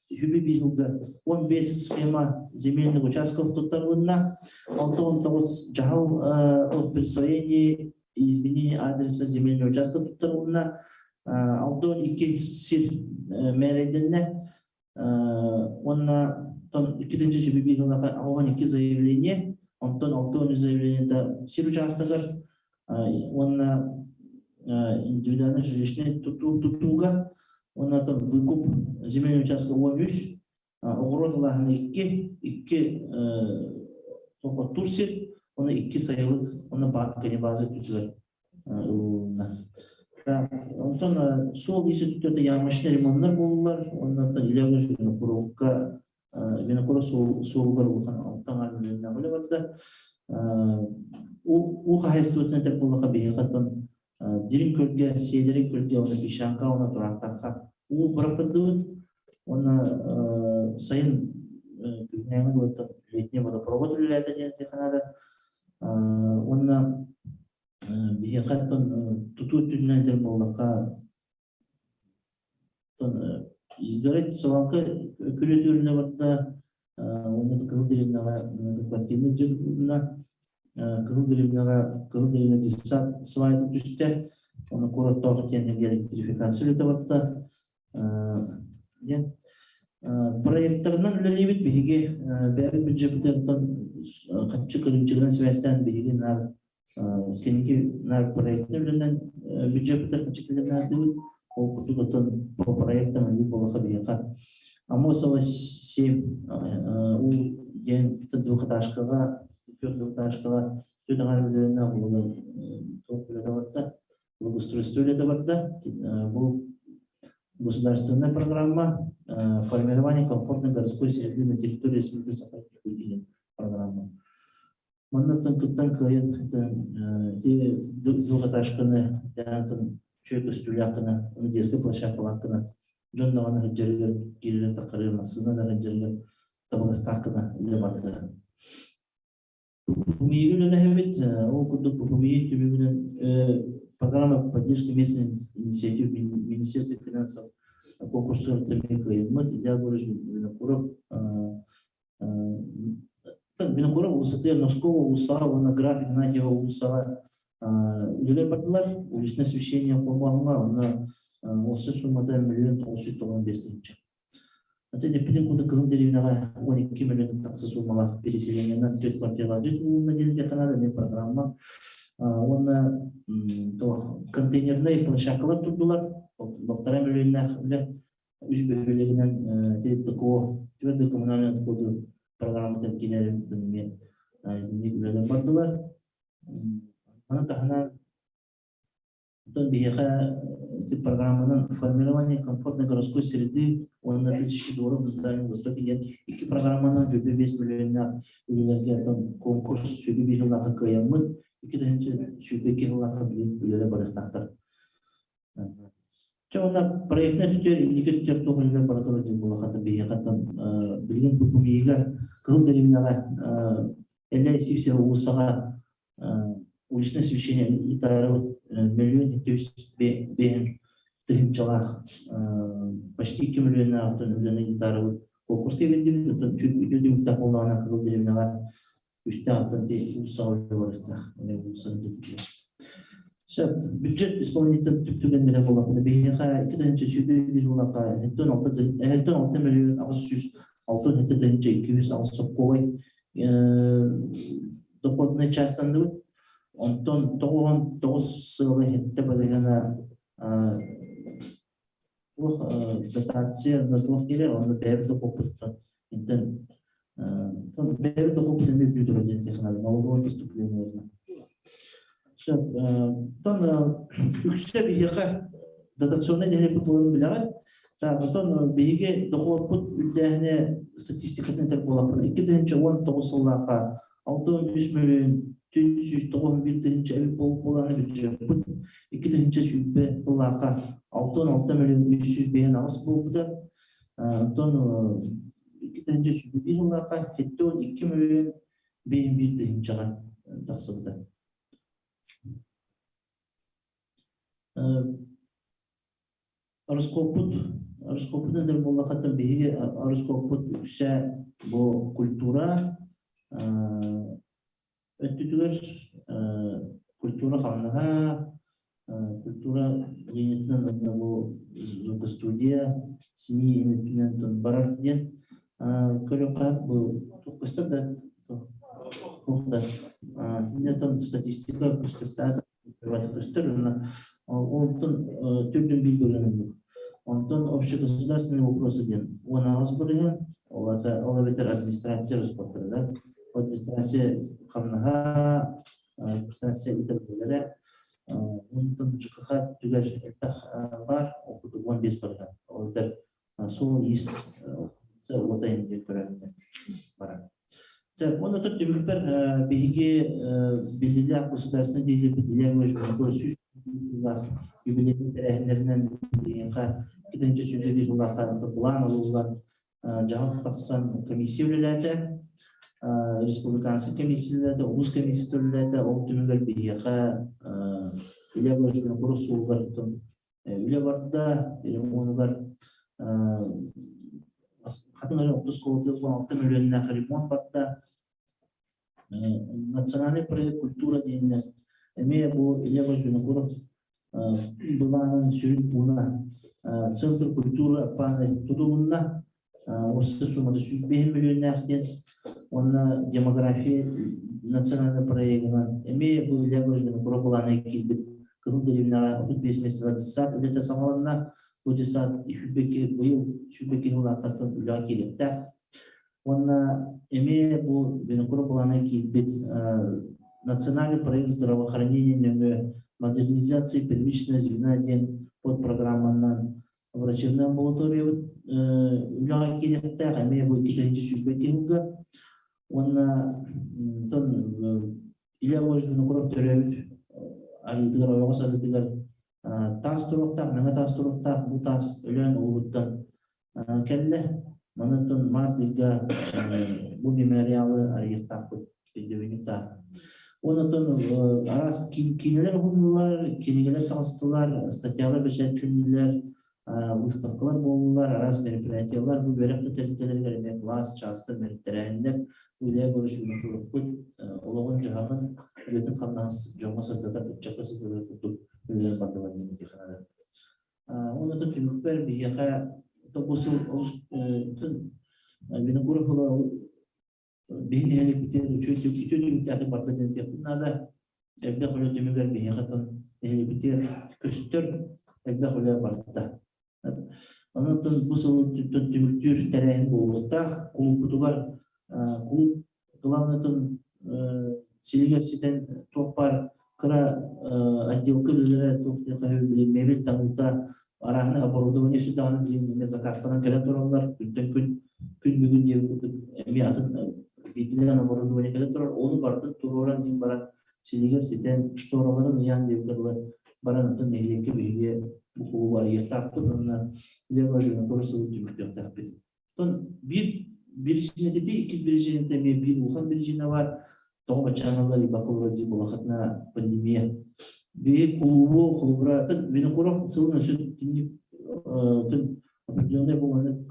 Хүбі бейхілді 15 схема земельных участков тұттарылығына 6-19 жағал от присвоении изменение адреса земельного участка туттарына алтон 2 сир мереденне онна тон 2-нче себеби оған 2 заявление онтон алтон заявление сир участогар онна индивидуальный жилищный тутуга онна тон выкуп земельный участка 13 огород лахана 2 турсир оны 2 sayılık оны банкіне базы түтілер онтон сол есе түттерді ямашны ремонттар болулар оннан илягы жүрген курулка винокура соолугар болған алтан армелеріне қөлі барды у хайстуытны тек болуға бейхаттан дирин көлге, сейдерин көлге, оны бишанка, оны тұрақтаққа у бұрақтырдуын оны сайын күзнәңі болуыттан летіне водопровод үліләді дегенде қанады онна бейхаттан тұту түннен тек болуға изгорать саланка күретөрүнө барда оны кызыл деревняга квартираны жына кызыл деревня дисат слайды түстө оны коротох тенге электрификация өтө барда проекттарынан үлелебит биге бәр бюджеттен катчы көлүмчүгүнөн связьтан биге нар кенги нар проекттер үлелен бюджеттер катчы көлүмчүгүнөн ол кутуготон по проектам или по лохабиха амосова 7 у ген двухэтажкага четырехэтажкага төтөгөн үлөнө болгон топлорда благоустройство үлөдө бул государственная программа формирования комфортной городской среды на территории республики Саха-Якутия деген программа. Мындаттан кыттан кыйын двухэтажканы чөйкі стүлі ақына, оны детский площадка ақына, жоннағаны ғыджарығыр, келелер тақырыр, масына да ғыджарығыр, табығаста ақына үлі барды. Пупумиі үлі әбет, ол күрдік пупумиі түбігінің программа поддержки местной инициатив Министерства финансов конкурсов Тамейка Мат, я говорю, Винокуров, Усаты, Носкова, Усава, на график Игнатьева, Усава, үлелер бардылар, уличное освещение формалыға, оны осы суммада 1 995 тысяч. Әтеде педен күнді кызыл деревняға 12 миллион тақсы суммалақ переселениянан 4 квартиралар жетуіліне дедінде қанады мен программа. Оны контейнерный площадкалар тұрдылар, 1,5 миллионнақ үш бөлігінен твердый коммунальный отходы программадан келерімдің мен үлелер бардылар. Ана тахана бияха программаның формирование комфортной городской среды он на 2002 в Дальнем Востоке нет. И программаның 5 миллионна үлелерге конкурс шөбе бейхилақа қиямын, и шөбе кеғилақа үлелер барықтақтыр. Чоғында проектіне түтер, индикатор тоғылылар баратыры деп болақаты бияқаттан білген бүкімейіға қығыл дәрімінаға әлі севсер ұлысаға уличное освещение Итарова 1 995 тысяч, почти 2 миллиона автомобилей Итарова. Конкурске ведем, чуть люди так полно как деревня, пусть там усал бюджет исполнитель түптүгөн менен болот. Бияка 2-чүдү жылга 6 миллион 200 алсып кой. Доходная часть Онтон 9 сылы хетте балығына дотация на 2 келер, оны бәрді қопыттан. Бәрді қопыттан мен бүйдіруден технады, налоговое поступленияларына. Үксе бейеқа дотационный дәрепі болуын білерат. Онтон бейге доқопыт үлдәхіне статистикатын тәк болақпын. 2-19 сыллаға 6-3 миллион 491 тысяч әбіп боланы бюджет. 2-ші шүббе қылақа 6-6 миллион 300 бейін ағыс болыпты. 2-ші шүббе қылақа 2 миллион бейін 1 тысячаға тақсықты. Арыскопыт өндір болақатын бейге арыскопыт үші бұл культура Өттүтүгөр культура хамнаха, культура линитнен бу студия СМИ интенен барар ден көрөкат бу тукустар да тукта тинетон статистика кустата ватустар онтон түрдүн билбелен онтон общегосударственные вопросы ден она разборен олар администрация распоттар да администрация хамнаха администрация итерлere онтон жкх түгер бар окуду 15 барга олар сол ис отайын деп көрөндө бара. Он этот демократер биги билдилер государственные деятели уже юбилейный территориальный динка китенче чүледи булахан план алулар жаһан таксан комиссияларда республиканский комиссияларда улус комиссияларда оптимигер бияга илебожун курсулгар тон илебарда онугар хатынары 30 колотылган 6 миллионна ремонт батта национальный проект культура дейінен эме бу илебожун курс буланын сүрүп буна центр культуры паны тудуунна осы суммада 105 миллион актен онна демография национальный проектынан эме бу илебожун курс буланы килбит кыл деревня 35 месяцлар сап үлете самаланна Удисат и Шубеки Лакатон Лакилета. Он имеет бинокур планеки бит национальный проект здравоохранения, модернизации первичного звена день под программой врачебной амбулатории Лакилета. Имеет будет Шубеки Луга. Он или может бинокур теряет, а не дорого тас туруктак, маңа тас туруктак, бу тас өлөн улуттан келле, манатон мартыга бу мемориалы айыктак билдибинипта. Онотон арас кинелер булдулар, кинелер тастылар, статьялар бешеттилер, выставкалар болдулар, арас мероприятиялар, бу беректе телителерге эме класс, часты мероприятиялар, үле көрүшүнү туруппут, ологон жагын өтүп калганс жонго сырдата чакасы көрүп Он это пример бияка тобусу виногуров было бинели битер чуть чуть это барден те надо когда холо демигер бияка тон битер көстөр когда холо барда он это бусу демигтюр терен болта клубтугар клуб главное тон силигер ситен топар кра отделка лежит тут мебель там-то арахна оборудование сюда на день заказано когда турлар күн бүгүн деп миятын битилен оборудование когда турар оны барды туроран дин бара силигер ситен штораларын ян деп кырлар баранатын элекке биге бу бар ертак тонна леважын турсу дүртөктөк бит тон биричине тети икиз биричине теме бир ухан биричине бар Того чаналар и бакалаври булахатна пандемия. Би клубу хлобратат винокуров сылна шут киник определенный бумажный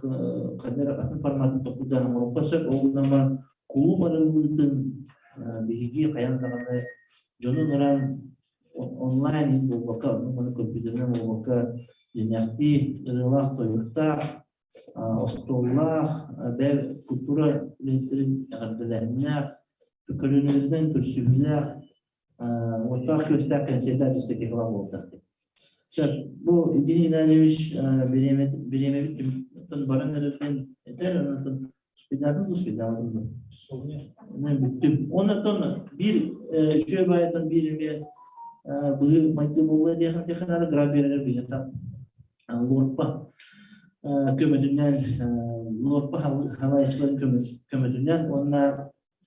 кадр асан форматын токудан морокосак огнама клуб аралыгын биги каяндаганы жонунаран онлайн булбака мана компьютернен булбака жинакти релах тоюкта остоллах бер культура летерин ягардыларына Колонияльные турсюльня, вот так и так консультации таких работах. Сейчас, бо Евгений беременный, тон баранерен, это тон спидавну. Он тон бир, что бывает тон биреме, бы майты было дехать технара граберер бихата, лорпа, көмөдүнөн, лорпа халайчлар көмөдүнөн, он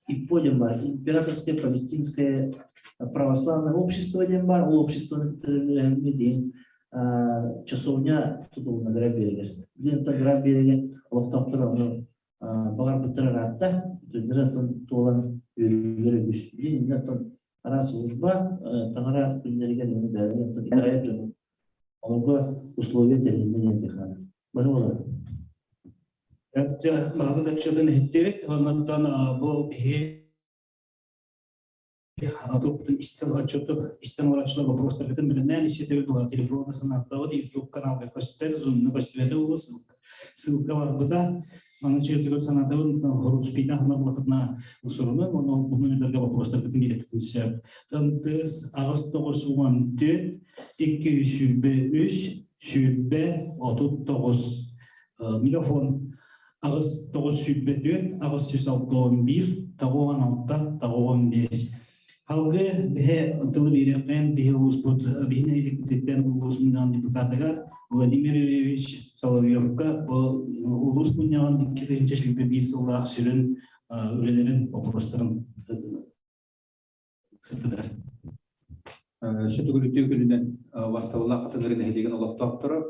и подембар императорское палестинское православное общество дембар общество на часовня тут на Грабереге лента Грабереге лохтоктор багар битраратта директор толан үйрөгүш лентон раз служба тагара күндерге мени бәрін итайып жүрүп алга условия тереңден техана баһала Багада чөтөн хиттебек, ондан бу Атоптун истен отчету истен врачлар вопростар битен билен еще телефон телефонда санаттагы YouTube каналга көстер зумны көстөрдө бул ссылка бар буда. Аны чөтүгө санаттагы хоруспида ханарлыкна усуруна мону номерге вопростар битен келиптинсе. Антыс агыст 914 203 шүббе 39 мегафон агыст 904 агыст 111 тагуан 6 тагуан 5 Halge bihe tılı birikten bihe usput bihine ilikten ulus bunyan депутатыга Владимир Ильич Соловьевка улус bunyan 2021 сürün ürelerin вопростарын сыпыдар. Şöyle gününden vastavla kategorinin hediyegen olarak doktora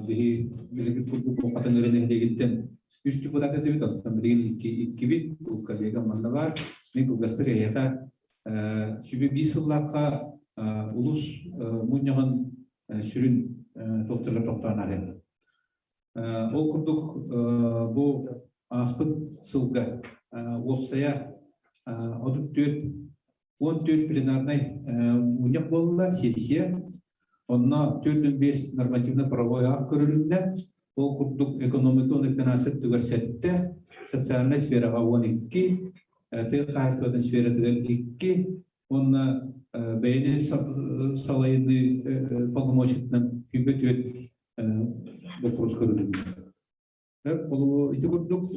bihi birlikte tuttuk kategorinin hediyegitten üst депутат edebiyat altından birlikte iki bu kollega manna var. Ne bu gazeteye Şübhe bir yıllarca ulus munyagan sürün doktorlar doktorlar geldi. O kurduk bu aspıt sılga olsaya adı 14 plenarnay munyak bolla sesiye onunla 4-5 normativna правовой акт körülünde o kurduk ekonomik onektanasıp tügersette sosyal sfera 12 Тыгайстыдан сфератыгар 2, он бейне салайны полномочитнан күбөтөт вопрос көрүлүп. Бул ити курдук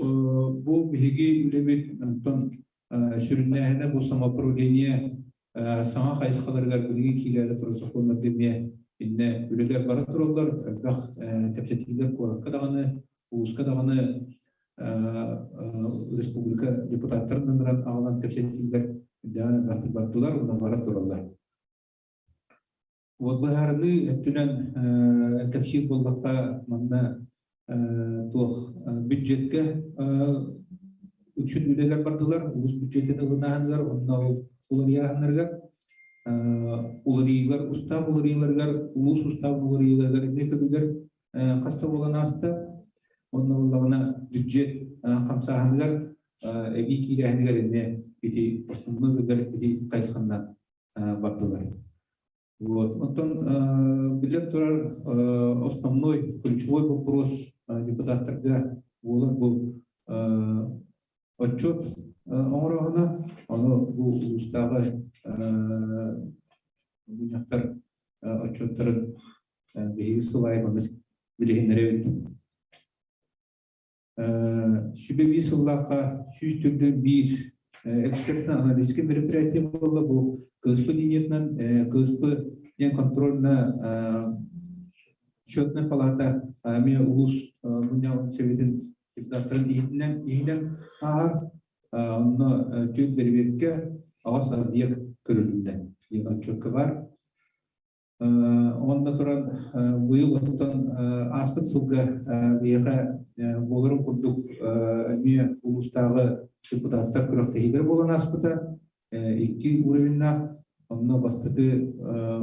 бу биги үлебит антон сүрүннәһенә бу самоуправление саңа кайсыкаларга билген киләләр турысы хонор деме инне үлеләр бара туралар, бак тәпсетиләр коракка даганы, улуска даганы республика депутаттарынан алган тепсетилер дәне баттылар, унан бара туралар. Вот баһарны әттүнән тәфсир буллакка манна тох бюджетке үчүн үлеләр бардылар, улус бюджетен ылынаһаннар, онна уларыяһаннарга уларыйлар, устав уларыйларга, улус устав уларыйларга эмне көбүләр каста болган аста Onlarla bütçe kamsahanlar evi kirahınlar biti основной выгар biti кайсханнан баттылар. Вот, онтон билет турар основной ключевой вопрос депутаттарга болар бул отчет оңорогуна, аны бул устагы буняктар отчеттарын беги сылайбыз билгендер. Şübhe bir yıllarca süs türlü bir ekspertli analitik merpiyatı oldu bu kısmı dinletilen kısmı yan kontrolüne şöyle palata mi ulus bunyan seviyetin istatların iyinden ağır onu tüm derivette ağız diye görüldü. Yani çok var. Ondan sonra bu yıl aspet sılga veya bolarım kurduk mi ulustağı депутаттар күрәктәһибер булган аспыта iki уровеньна онна бастыгы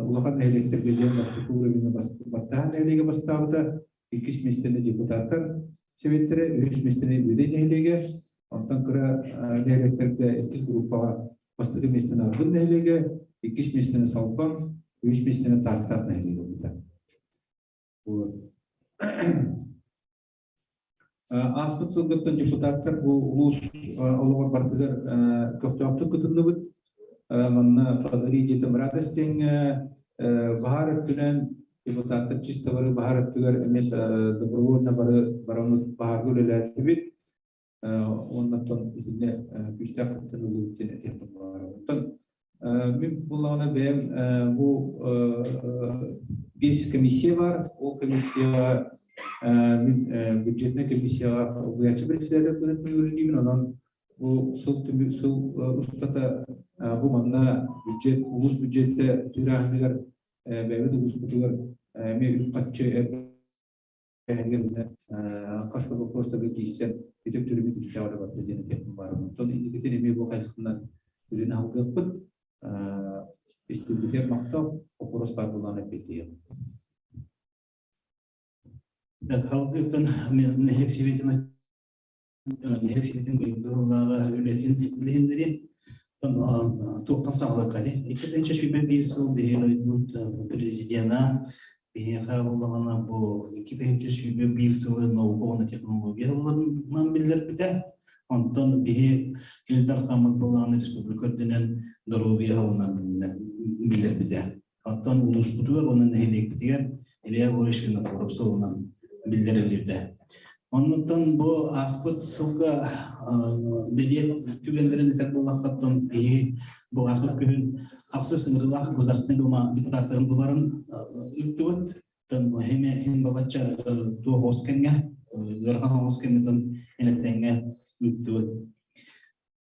улахан электрбеден бастыгы уровеньна баттаһан элеге бастабыта iki местене депутаттар советтере үч местене бүден элеге онтан кыра электрге iki группага бастыгы местене ардын элеге iki местене салпан үч местене тартат элеге бута. Аспыт сылгыттан депутаттар бу улус олоғар бартыгар көктөптү күтүндү бут. Манна падари жетим радостен бахар өттүнен депутаттар чисто бары бахар өттүгөр эмес добровольно барамыт бахар көрөлөтү бит. Оннан исине күчтө кыттын улуттен этеп бар. Мен буллагына бем бу 5 комиссия бар. Ол комиссия бюджетная комиссия уячы председатель көрөтмөйүрүнүн анан бу сыл устата бу манна бюджет улус бюджетте тирахнылар бәйбит улус бутулар эме үккатчы кашка просто бекисен битеп түрүмү үстөбөр бар деген тем бар. Тон индикетен эме бу кайсыкынан үрүн алгыппыт истибите мактап вопрос бар булган эпетием. Halktan nehir sivetine güllüğüne ülketin bilendirin Туктан сағылы қады. Екінші шүйбе бейсіл бейін президента бейіға болағана бұл екінші шүйбе бейсілі науқуғына технологияларынан білдер біті. Онтан бейі елдар қамыт болағаны республикадынан дұрубия ғалынан білдер біті. Онтан ұлыс бұтуар, оның әлек бітігер Илья Боришвина Форбсолынан білдерілерді. Оннан бұл аспыт сылға билет түгендерін етер болақаттан бұл аспыт күн ақсы сыңғылақ государственный дума депутаттарын бұларын үттівіт. Хеме балача туа хоскенге, ғырған хоскенgetен әнеттенге үттівіт.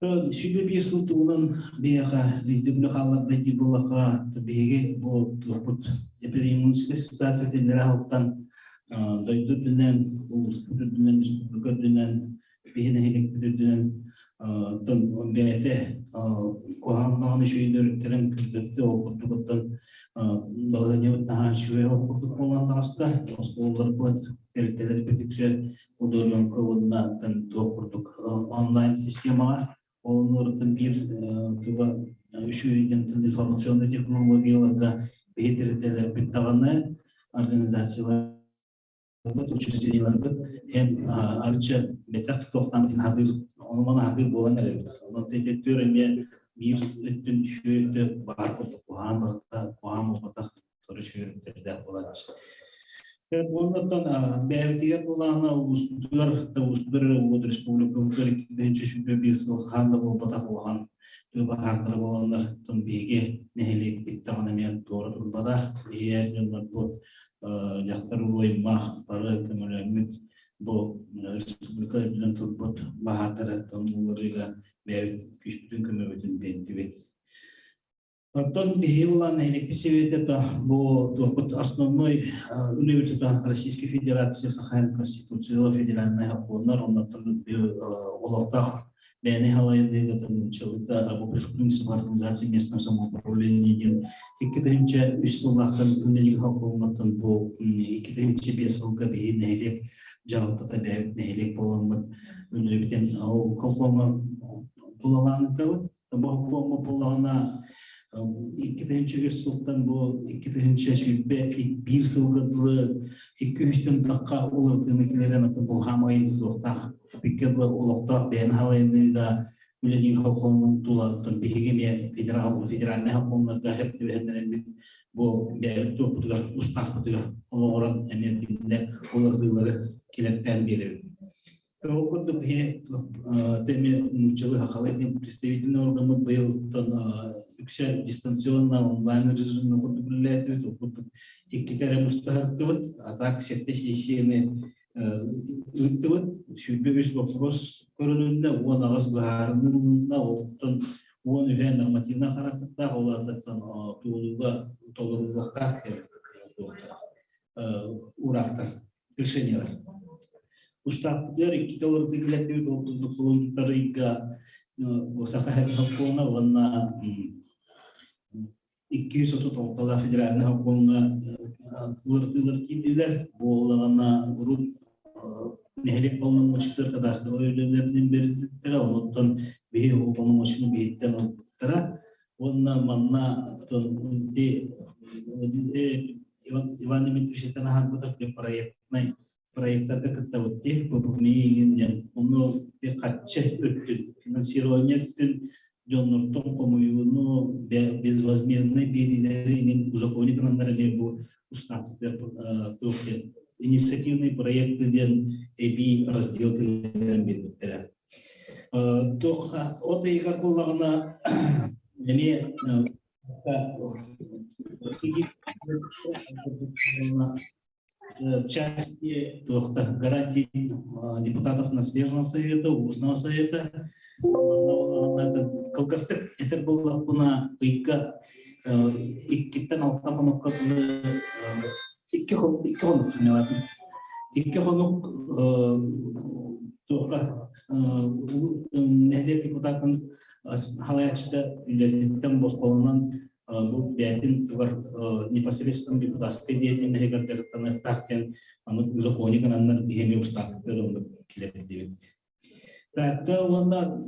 Шүйбе бір сыл туынан бейіға лүйдіблі қаларда ди болаққа бейге бұл тұлпыт эпидемиологическая ситуация тендері халықтан дойду дүнен, ұлысты дүнен, республика дүнен, бейін әйелік дүнен, бәйті қоғам бағаны шүйіндеріктерін күрдікті олқыртығыттан балғаневіт наға шүйе олқыртық болғанды аста, олар бұлат тәріттелер бітікші ұдырын көводына тоқырдық онлайн системаға, олардың бір туға үшүйден информационный технологияларға бей тәріттелер біттағаны организациялар учрежденияларды арча бетак тоқтамтын хадыр олманы хадыр болан әребіз. Оны тететтер әме бір өттін шүйетті бар болдық. Қоғам ұпатақ тұры шүйеттерді болады. Ондан бәйбетігер болағына ұлыстыр республика ұлттар 2-ші бір сыл қанды ұпатақ болған тұба хардыры боланлар тұн бейге нәхелек біттіған әме doğru тұрбада егер жонлар бұл жақтар оймақ бары көмірәміт бұл республика білін тұрбыт бағатыры тұнылырыға бәйбет күшпітін көмірбетін бәйті бет. Оттан бейі олан әлекті себеті бұл тұрбыт основной университет Российской Федерации Сахалин Конституциялы федеральный хақуынар, онда тұрды олақтақ бәйіне халайындығы тұнылчылықта бұл принцип организации местного самоуправления екітімче үш сыллақтан күнделік хақуынматтан бұл екітімче бес сылға бейі нәйлек жалықтата бәйіп нәйлек боланмат өндіректен қауқуыма бұлаланы кәуіт бұл қауқуыма бұлағына екітімче үш сылқтан бұл екітімче шүйбе бір сылғыдлы 2-3 таққа олардың екілерін бұл ғамайын тоқтақ пикедлы олықтақ бәйін халайындыға үлеген қауқуының тулаттың бейгеме федеральный қауқуынларға әпті бәйіндерін бұл бәйін тоқтығар ұстақпытығар олығыран әметінде олардығылары келерттен береді. Оқырды бәйін тәме ұмытчылы хақалайтын представительный органы бұйылттан үксе дистанционна онлайн режимі құты біліләді өт, екітәрі мұстағырды а так сетті сессияны өттівіт, шүйбегіш вопрос көрінінде, он ағыз бұғарынында оқтын, он үйе нормативна қарақытта олардықтан туылуға толырылықтақ урақтар, решениялар. Ұстақпыдыр, екіталар дегіләттівіт оқтызды құлындықтары иға Сақа хақуына ғанна 230 толқала федеральный хақуына ұлыртылыр кейділер, болағана ұрып нәхелек болының мұчтыр кадастыры өйлерінен берілдіктері, оныттан бейі болының мұчыны бейттен ұлттыра, онына манна Иван Дмитриевичтен ағанбыдық проекттарға кітті өтті, бұл мейгенен, оны қатшы өттін, финансирование өттін, Джоннортон коммуюну безвозмездной передачи узаконенных на рынке установки инициативные проекты ден эби разделки рембиттера. То от и как было на не части гарантий депутатов наследного совета, устного совета. Колкастык этер было на ика иккиттен алтан хонукка икки хонук сумелатын. Икки хонук нәлет депутатын халаячта үлезеттен босқолынан бұл бәтін туғар непосредственно депутатской деятельности партиян аны законы канандар бихеме устаттыр онды келеді деп. Это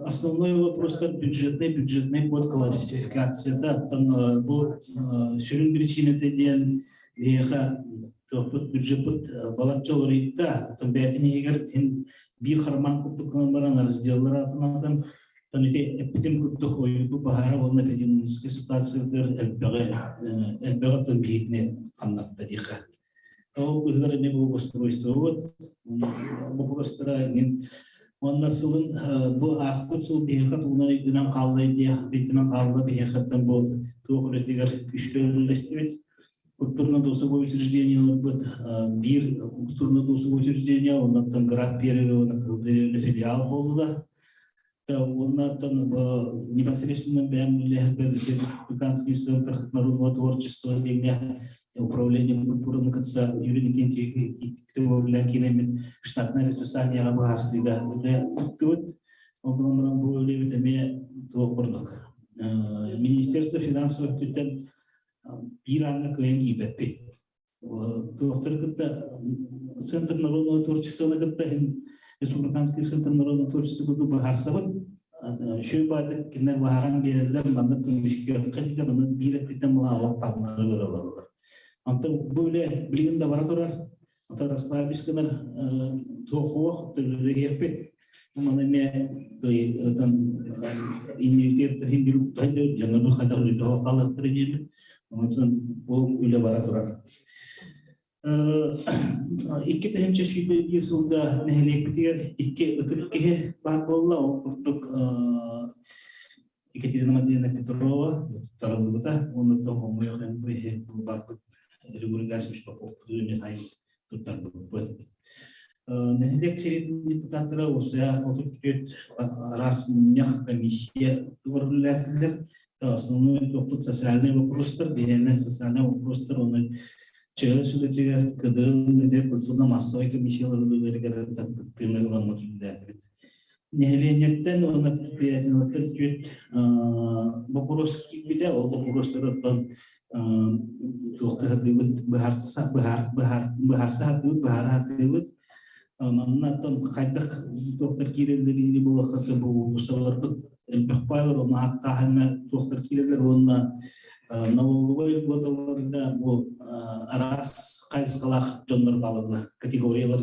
основной вопрос бюджетный под классификация. Да, там был сюрин причины это день, веха бюджет под баланчол рита, там бятini егер бир харман куптук номеран разделлар атынан там эти эпидем куптук ойду бахара волна педимский ситуация дер элбега там битне каннатта диха. То бигар не было устройство вот просто ген онда сылын бу аспыцыл бехат уна идинан каллы ди ритинан каллы бехаттан бу тоғыр дигер күчлөрлестебет культурно досуговое учреждение бут бир культурно досуговое учреждение ондан град перевода кылдыры филиал болдулар. Та ондан непосредственно бәмле республиканский центр народного творчества деген управление культуры как-то юридически штатное расписание рабарствига тут он более витамин Министерство финансов тут пиранга кенги бепи доктор как-то центр народного творчества на как-то республиканский центр народного творчества как-то бахарсават шуй бады кинер бахаран берелер манда көмүшкө кайда мында бир питем лава табылар. Антон böyle bilginde var durar. Anta raslar biskiner toğu tölürüyepet. Mana me dan individual hindilu tayda jangan kadar itu kalah terjadi. Anta bu böyle var durar. İki tahim çeşitli bir yılda nehlek bitiyor. İki ötürke bak bolla untuk Екатерина Матвеевна Петрова, Таралбата, он это homoyogen бе бак регулярность по поводу механик тут так будет. Неhlek сериятин депутаттары осы отут раз мнях комиссия турлатлер основной топот социальный вопростар, деревянный социальный вопростар, он чего сюда тебе когда где культурно-массовая комиссиялар бөлерге тыйнагылар мотивляет. Неленеттен оны предприятиялар түт вопрос кибиде ол вопростардан тоқтатып бахарса оннан кайдык доктор кирелдери булакаты бу мусталар элбехпайлар оны аттахына доктор кирелдер оны налоговый годаларда бу арас кайсылах жоннор балыгы категориялар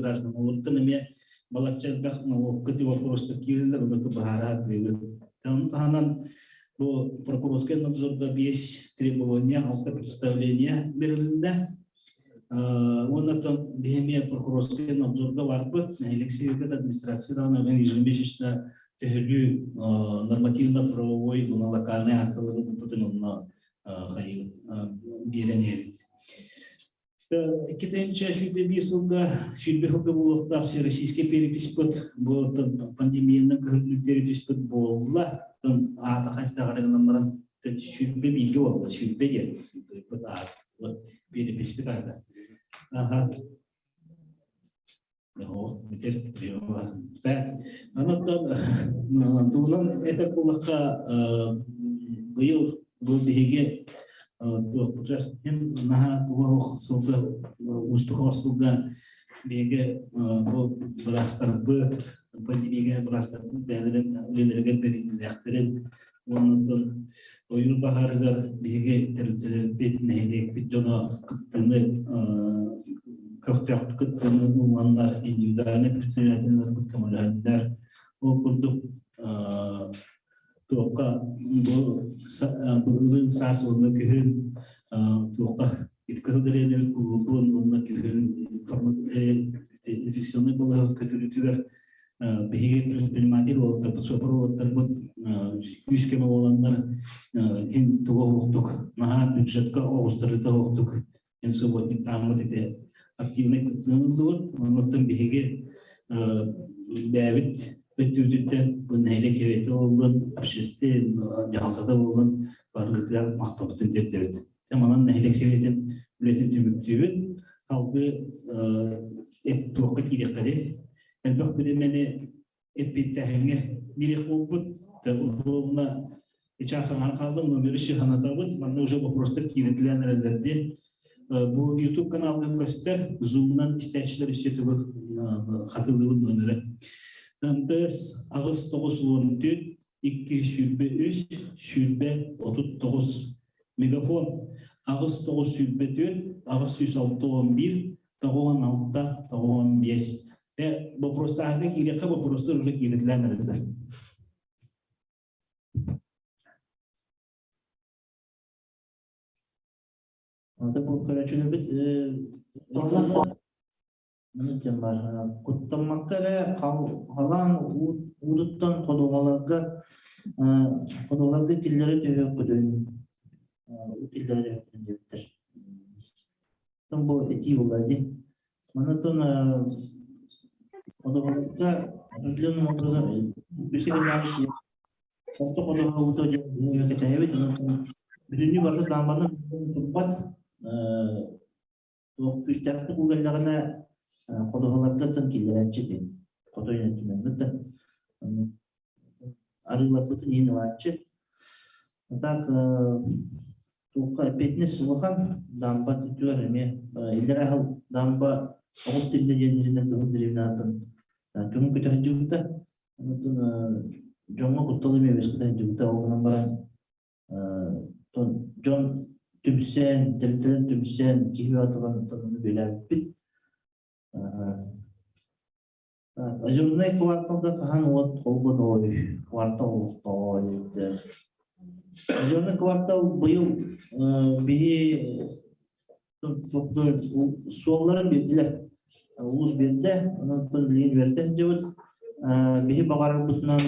граждан олордун эме балачалдах налог категория просто кирелдер оны бахара дейбит. Танан бу прокурорский надзорда есть требования автопредставления берилинде. Он там бихемия прокурорский надзорда варбы, элексиевит администрацияда ежемесячно тегелю нормативно-правовой на локальные актовые потом на береневит. Китайча шубебисылда шубехылда булыктар российский перепись под пандемияның перепись под болла там ата кайта караганнан шубебиге болла шубеге под перепись питада. Ага. Ну, теперь да. Анатан тунан это булакка быйыл бу биге наха тугох сылга устухосуга биге бу брастар быт пандемияга брастар бәлерен үлелерге бедиләктерен оннан ойын бахарыгар биге тердер бетнелек битона кыттыны көктөк кыттыны уландар индивидуальный предприятиялар бүткәмәләр о курдук тока бу сас оны күн тока иткәлдерелер кулубун оны күн инфекционный булып көтөрүтүләр биге предприниматель болду сопроводтар бут күчкеме болгандар ин тугуктук на бюджетке огустырыта октук ин субботник тамы дете активный кытынылды онтон биге бәбит өтүзүттен бунайлы керети болгон обществе жалтада болгон баргытлар мактаптын деп теманан нәйлек себетин үлетин түмүктүбүт алгы эп туакка киреккаде элбек билемени эппиттахинге бирек болбут уна ичасаңан калдым номери шиханатабыт мана уже вопростар киретиленердерди бу YouTube каналын көстер зумнан истечилер ишетип катылдыбын номери Ынтыс ағыс 9 2 шүрбе 3 шүрбе 39 мегафон ағыс 9 шүрбе 4 ағыс 106 тағуан 6 тағуан 5. Вопросы ага кирека вопросы уже киретләнер. Анда бу көрәчүлөр бит мынтен бар. Куттамаккара халан удуттан кодогаларга киллери төйөк көдөн. Киллери төйөктөр. Там бу эти улады. Манатон кодогаларга определенным образом бишкелерди. Кодо кодогаларга кетебит. Бүтүнү барса дамбаны туппат. Күчтәкте күгәлләренә кодогаларга тын киллер әчете. Кодойны түмәнмәдә. Арылар бутын ени лачы. Так тука петнес сулхан дамба түтөр эме. Илдер хал дамба огыз тилде ендеринен кылдырынатын. Түн көтөжүмдө. Жоңго кутталы эмес көтөжүмдө огынан баран John Tümsen, Tertelen Tümsen, kimi atılan tanımını belirttik. Ajurunay kuartalda kahan ot olgun oy, kuartal oydu. Ajurunay kuartal bu yıl bir sualları bildiler. Ulus bildi, onun bilgiyi verdi. Bir bakarım bundan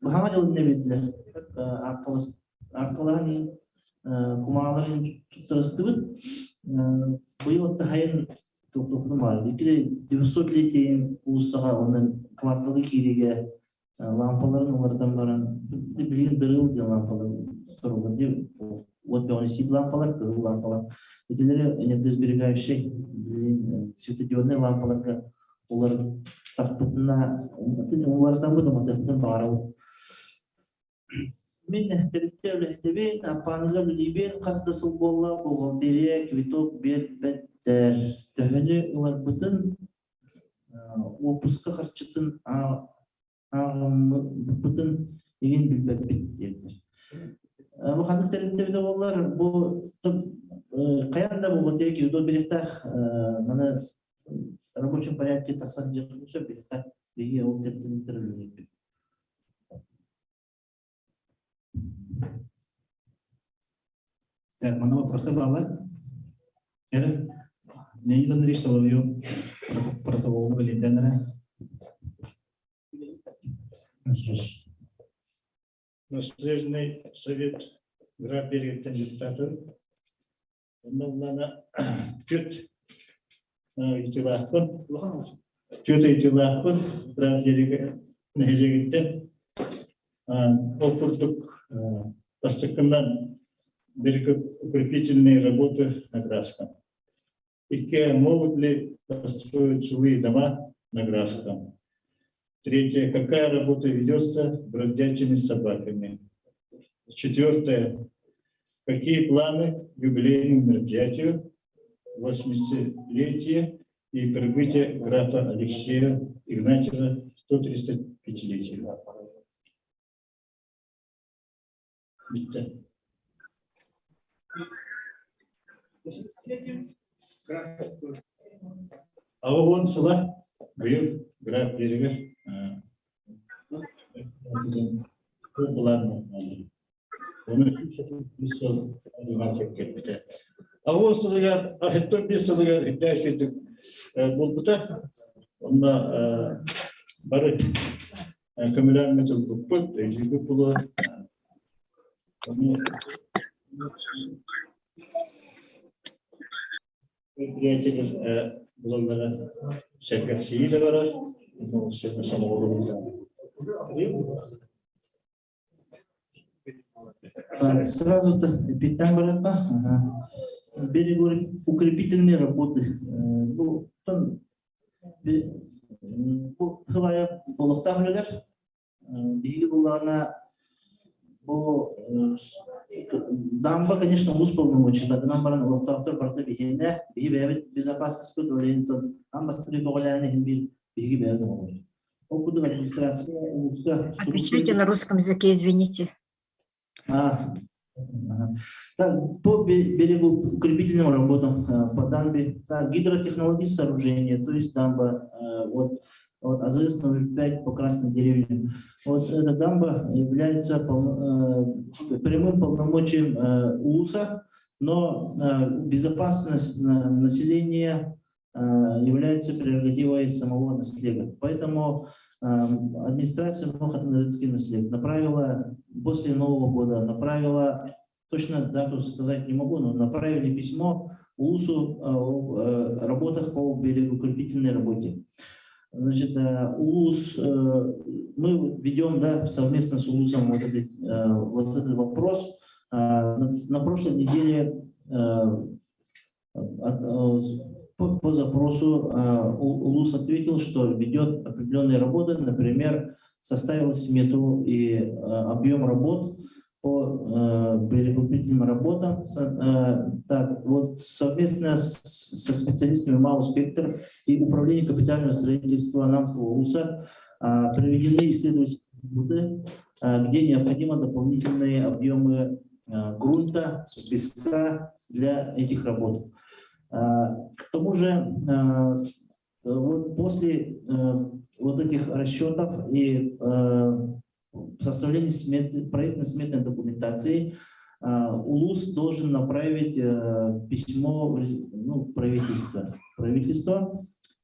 Bahama yılında bildiler. Arkalarını kumaların tutturastığı bu yılda hayın toplum var. İkili 900 litin ulusağa onun kuartalı kirige lampaların onlardan varan bilgin dırıl diye lampalar sorulur diye o da sip lampalar kızıl lampalar. İtileri enerjisi bir şey svetodiyodlu lampalar onların takputuna onlardan bu da muhtemelen bağırıyor. Мен территориялы апанга билибен кастасыл болла бухгалтерия квиток беттер төгөнү улар бутун опуска харчытын бутун деген билбеп беттер. Бу кандай территорияда боллар бу каянда бухгалтерия квиток беректах мана рабочий порядке таксан жакшы беректах биги ол территория Так, mana просто балла. Era Lenin Соловьев протокол вылетенера. Наследный совет грабили диктатор. Оннан тют итилахын грабили нехелегитте. Округ постепенно укрепительные работы на Градском. И могут ли построить жилые дома на Градском? Третье. Какая работа ведется бродячими собаками? Четвертое. Какие планы к юбилейному мероприятию 80-летие и прибытие графа Алексея Игнатьева 135-летия? Bitti. Ağabon sıla büyük graf verimi bular mı? Onu bir soru çekti. Ağabon sıla hatta bir sıla ihtiyaç ettik. Buldular. Onunla barı kömürler metal kuput, ecilgi pulu. Предприятия благодаря секции договора, но все на Сразу-то питаем барака. Берег укрепительные работы. Хвая болоктахлер. Биги булана дамба, конечно, усполномочен. Нам баран болоктахтер барда бигене, биги безопасность подолен. Амбастыгы боголяне химбир биги берді ғой. Окудық администрация улуска Отвечайте на русском языке, извините. Ага. Так, по берегу укрепительным работам по дамбе, так, гидротехнологические сооружения, то есть дамба, вот АЗС номер 5 по Красной деревне. Вот эта дамба является прямым полномочием УЛУСа, но безопасность населения является прерогативой самого наследия. Поэтому администрация Хатанрыцкий наследие направила после Нового года, направила, точно дату сказать не могу, но направили письмо УЛУСу о работах по берегоукрепительной работе. Значит, УЛУС, мы ведем, да, совместно с УЛУСом вот этот вопрос. На прошлой неделе по запросу УЛУС ответил, что ведет определенные работы, например, составил смету и объем работ по берегоукрепительным работам. Так, вот совместно со специалистами МАУ «Спектр» и Управлением капитального строительства Нанского УЛУСа проведены исследовательские работы, где необходимы дополнительные объемы грунта, песка для этих работ. К тому же, вот после вот этих расчетов и составления проектно-сметной документации УЛУС должен направить письмо в правительство.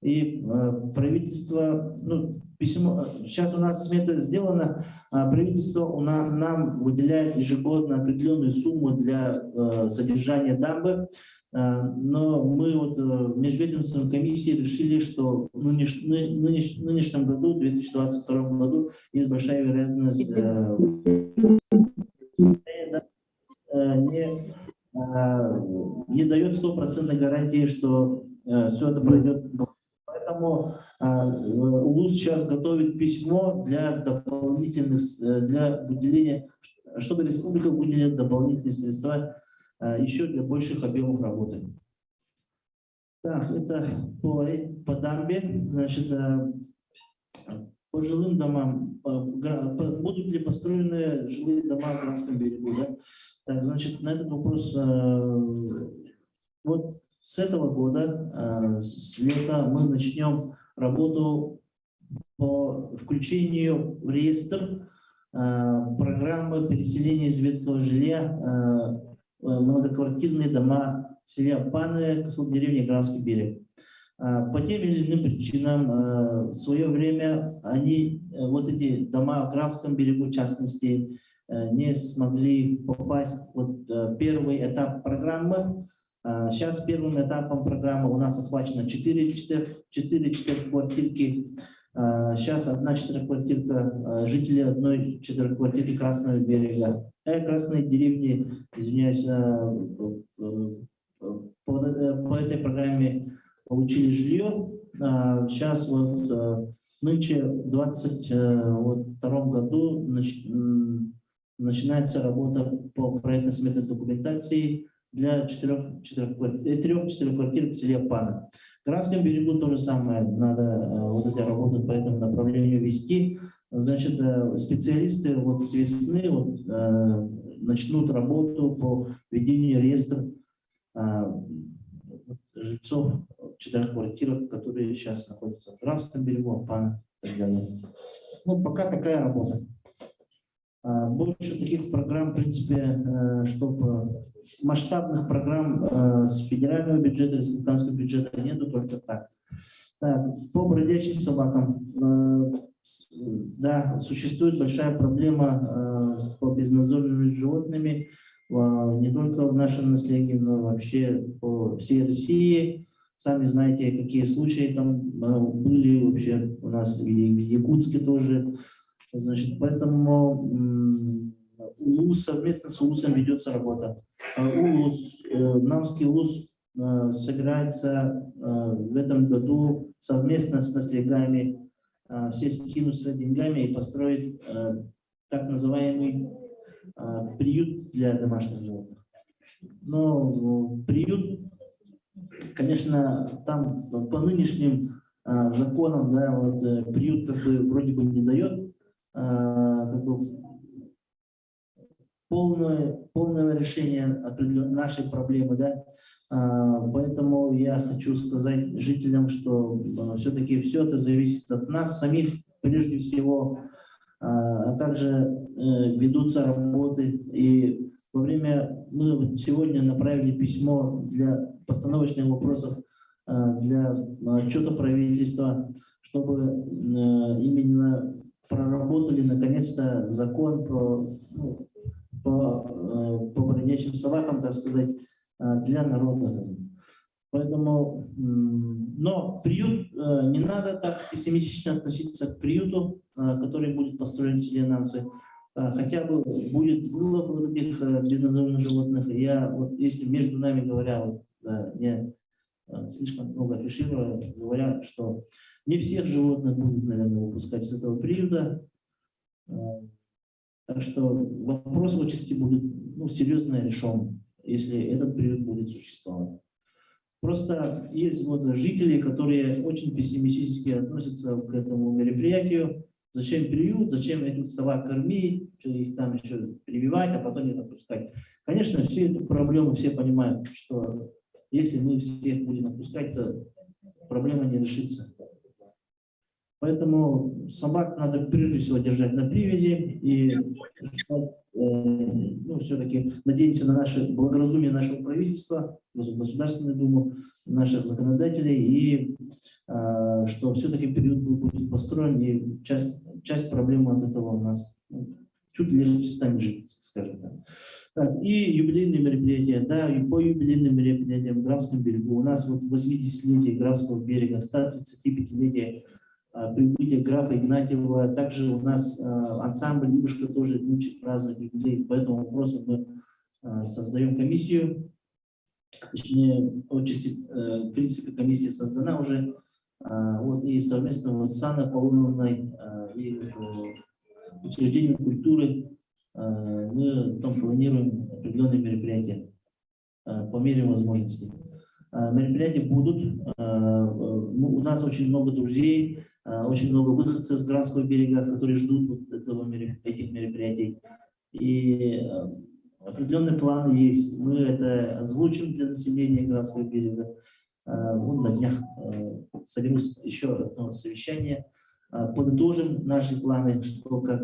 И правительство, письмо, сейчас у нас смета сделана, правительство нам выделяет ежегодно определенную сумму для содержания дамбы. Но мы вот в межведомственной комиссии решили, что в нынешнем году, в 2022 году, есть большая вероятность не дает стопроцентной гарантии, что все это пройдет. Поэтому УЛУС сейчас готовит письмо для дополнительных, для выделения, чтобы республика выделила дополнительные средства еще для больших объемов работы. Так, это по дамбе. Значит, по жилым домам. Будут ли построены жилые дома в Гранском берегу? Да? Так, значит, на этот вопрос вот с этого года, с лета, мы начнем работу по включению в реестр программы переселения из ветхого жилья многоквартирные дома в селе Паны, деревни Гранский берег. По тем или иным причинам в свое время вот эти дома в Гранском берегу, в частности, не смогли попасть в первый этап программы. Сейчас первым этапом программы у нас охвачено 4 четырехквартирки. Сейчас одна четырехквартирка, жители одной четырехквартирки Красного берега, Красной деревни, извиняюсь, по этой программе получили жилье. Сейчас вот нынче в 2022 году начинается работа по проектно-сметной документации для 3 четырехквартирок в селе Пана. В Гранском берегу то же самое, надо вот эти работы по этому направлению вести. Значит, специалисты вот с весны начнут работу по ведению реестра жильцов четырехквартирок, которые сейчас находятся в Гранском берегу, Пана и так далее. Ну, пока такая работа. Больше таких программ, в принципе, чтобы масштабных программ с федерального бюджета, республиканского бюджета нету, только так. Так, по бродячим собакам. Да, существует большая проблема по безнадзорными животными, не только в нашем населении, но вообще по всей России. Сами знаете, какие случаи там были вообще у нас в Якутске тоже. Значит, поэтому УЛУС, совместно с УЛУСом ведется работа. Намский УЛУС собирается в этом году совместно с наследниками все скинутся деньгами и построить так называемый приют для домашних животных. Но приют, конечно, там по нынешним законом, да, вот приют как бы вроде бы не дает как бы полное решение нашей проблемы, да. Поэтому я хочу сказать жителям, что все-таки все это зависит от нас самих, прежде всего, а также ведутся работы. И во время, мы сегодня направили письмо для постановочных вопросов для отчета правительства, чтобы именно проработали наконец-то закон по бродячим собакам, так сказать, для народа. Поэтому, но приют, не надо так пессимистично относиться к приюту, который будет построен в селе Намцы. Хотя бы будет вылов вот этих безнадзорных животных. Я вот, если между нами говоря, вот, не слишком много афиширую, говорят, что не всех животных будут, наверное, выпускать из этого приюта. Так что вопрос в отчасти будет серьезно решен, если этот приют будет существовать. Просто есть вот жители, которые очень пессимистически относятся к этому мероприятию. Зачем приют, зачем этих собак кормить, что их там еще прививать, а потом их отпускать. Конечно, всю эту проблему все понимают, что если мы всех будем отпускать, то проблема не решится. Поэтому собак надо прежде всего держать на привязи и все-таки надеемся на наше благоразумие нашего правительства, Государственную Думу, наших законодателей, и что все-таки период будет построен, и часть проблемы от этого у нас чуть легче станет жить, скажем так. Так, и юбилейные мероприятия, да, и по юбилейным мероприятиям в Графском берегу. У нас вот 80-летие Графского берега, 135-летие прибытия графа Игнатьева. Также у нас ансамбль «Ибушка» тоже учит праздновать юбилей. По этому вопросу мы создаем комиссию. Точнее, отчасти, в принципе, комиссия создана уже. Вот, и совместно с Анной Полуновной и учреждением культуры мы там планируем определенные мероприятия по мере возможностей. Мероприятия будут. У нас очень много друзей, очень много выходцев с Графского берега, которые ждут вот этих мероприятий. И определенные планы есть. Мы это озвучим для населения Графского берега. На днях соберусь еще одно совещание, подытожим наши планы, что как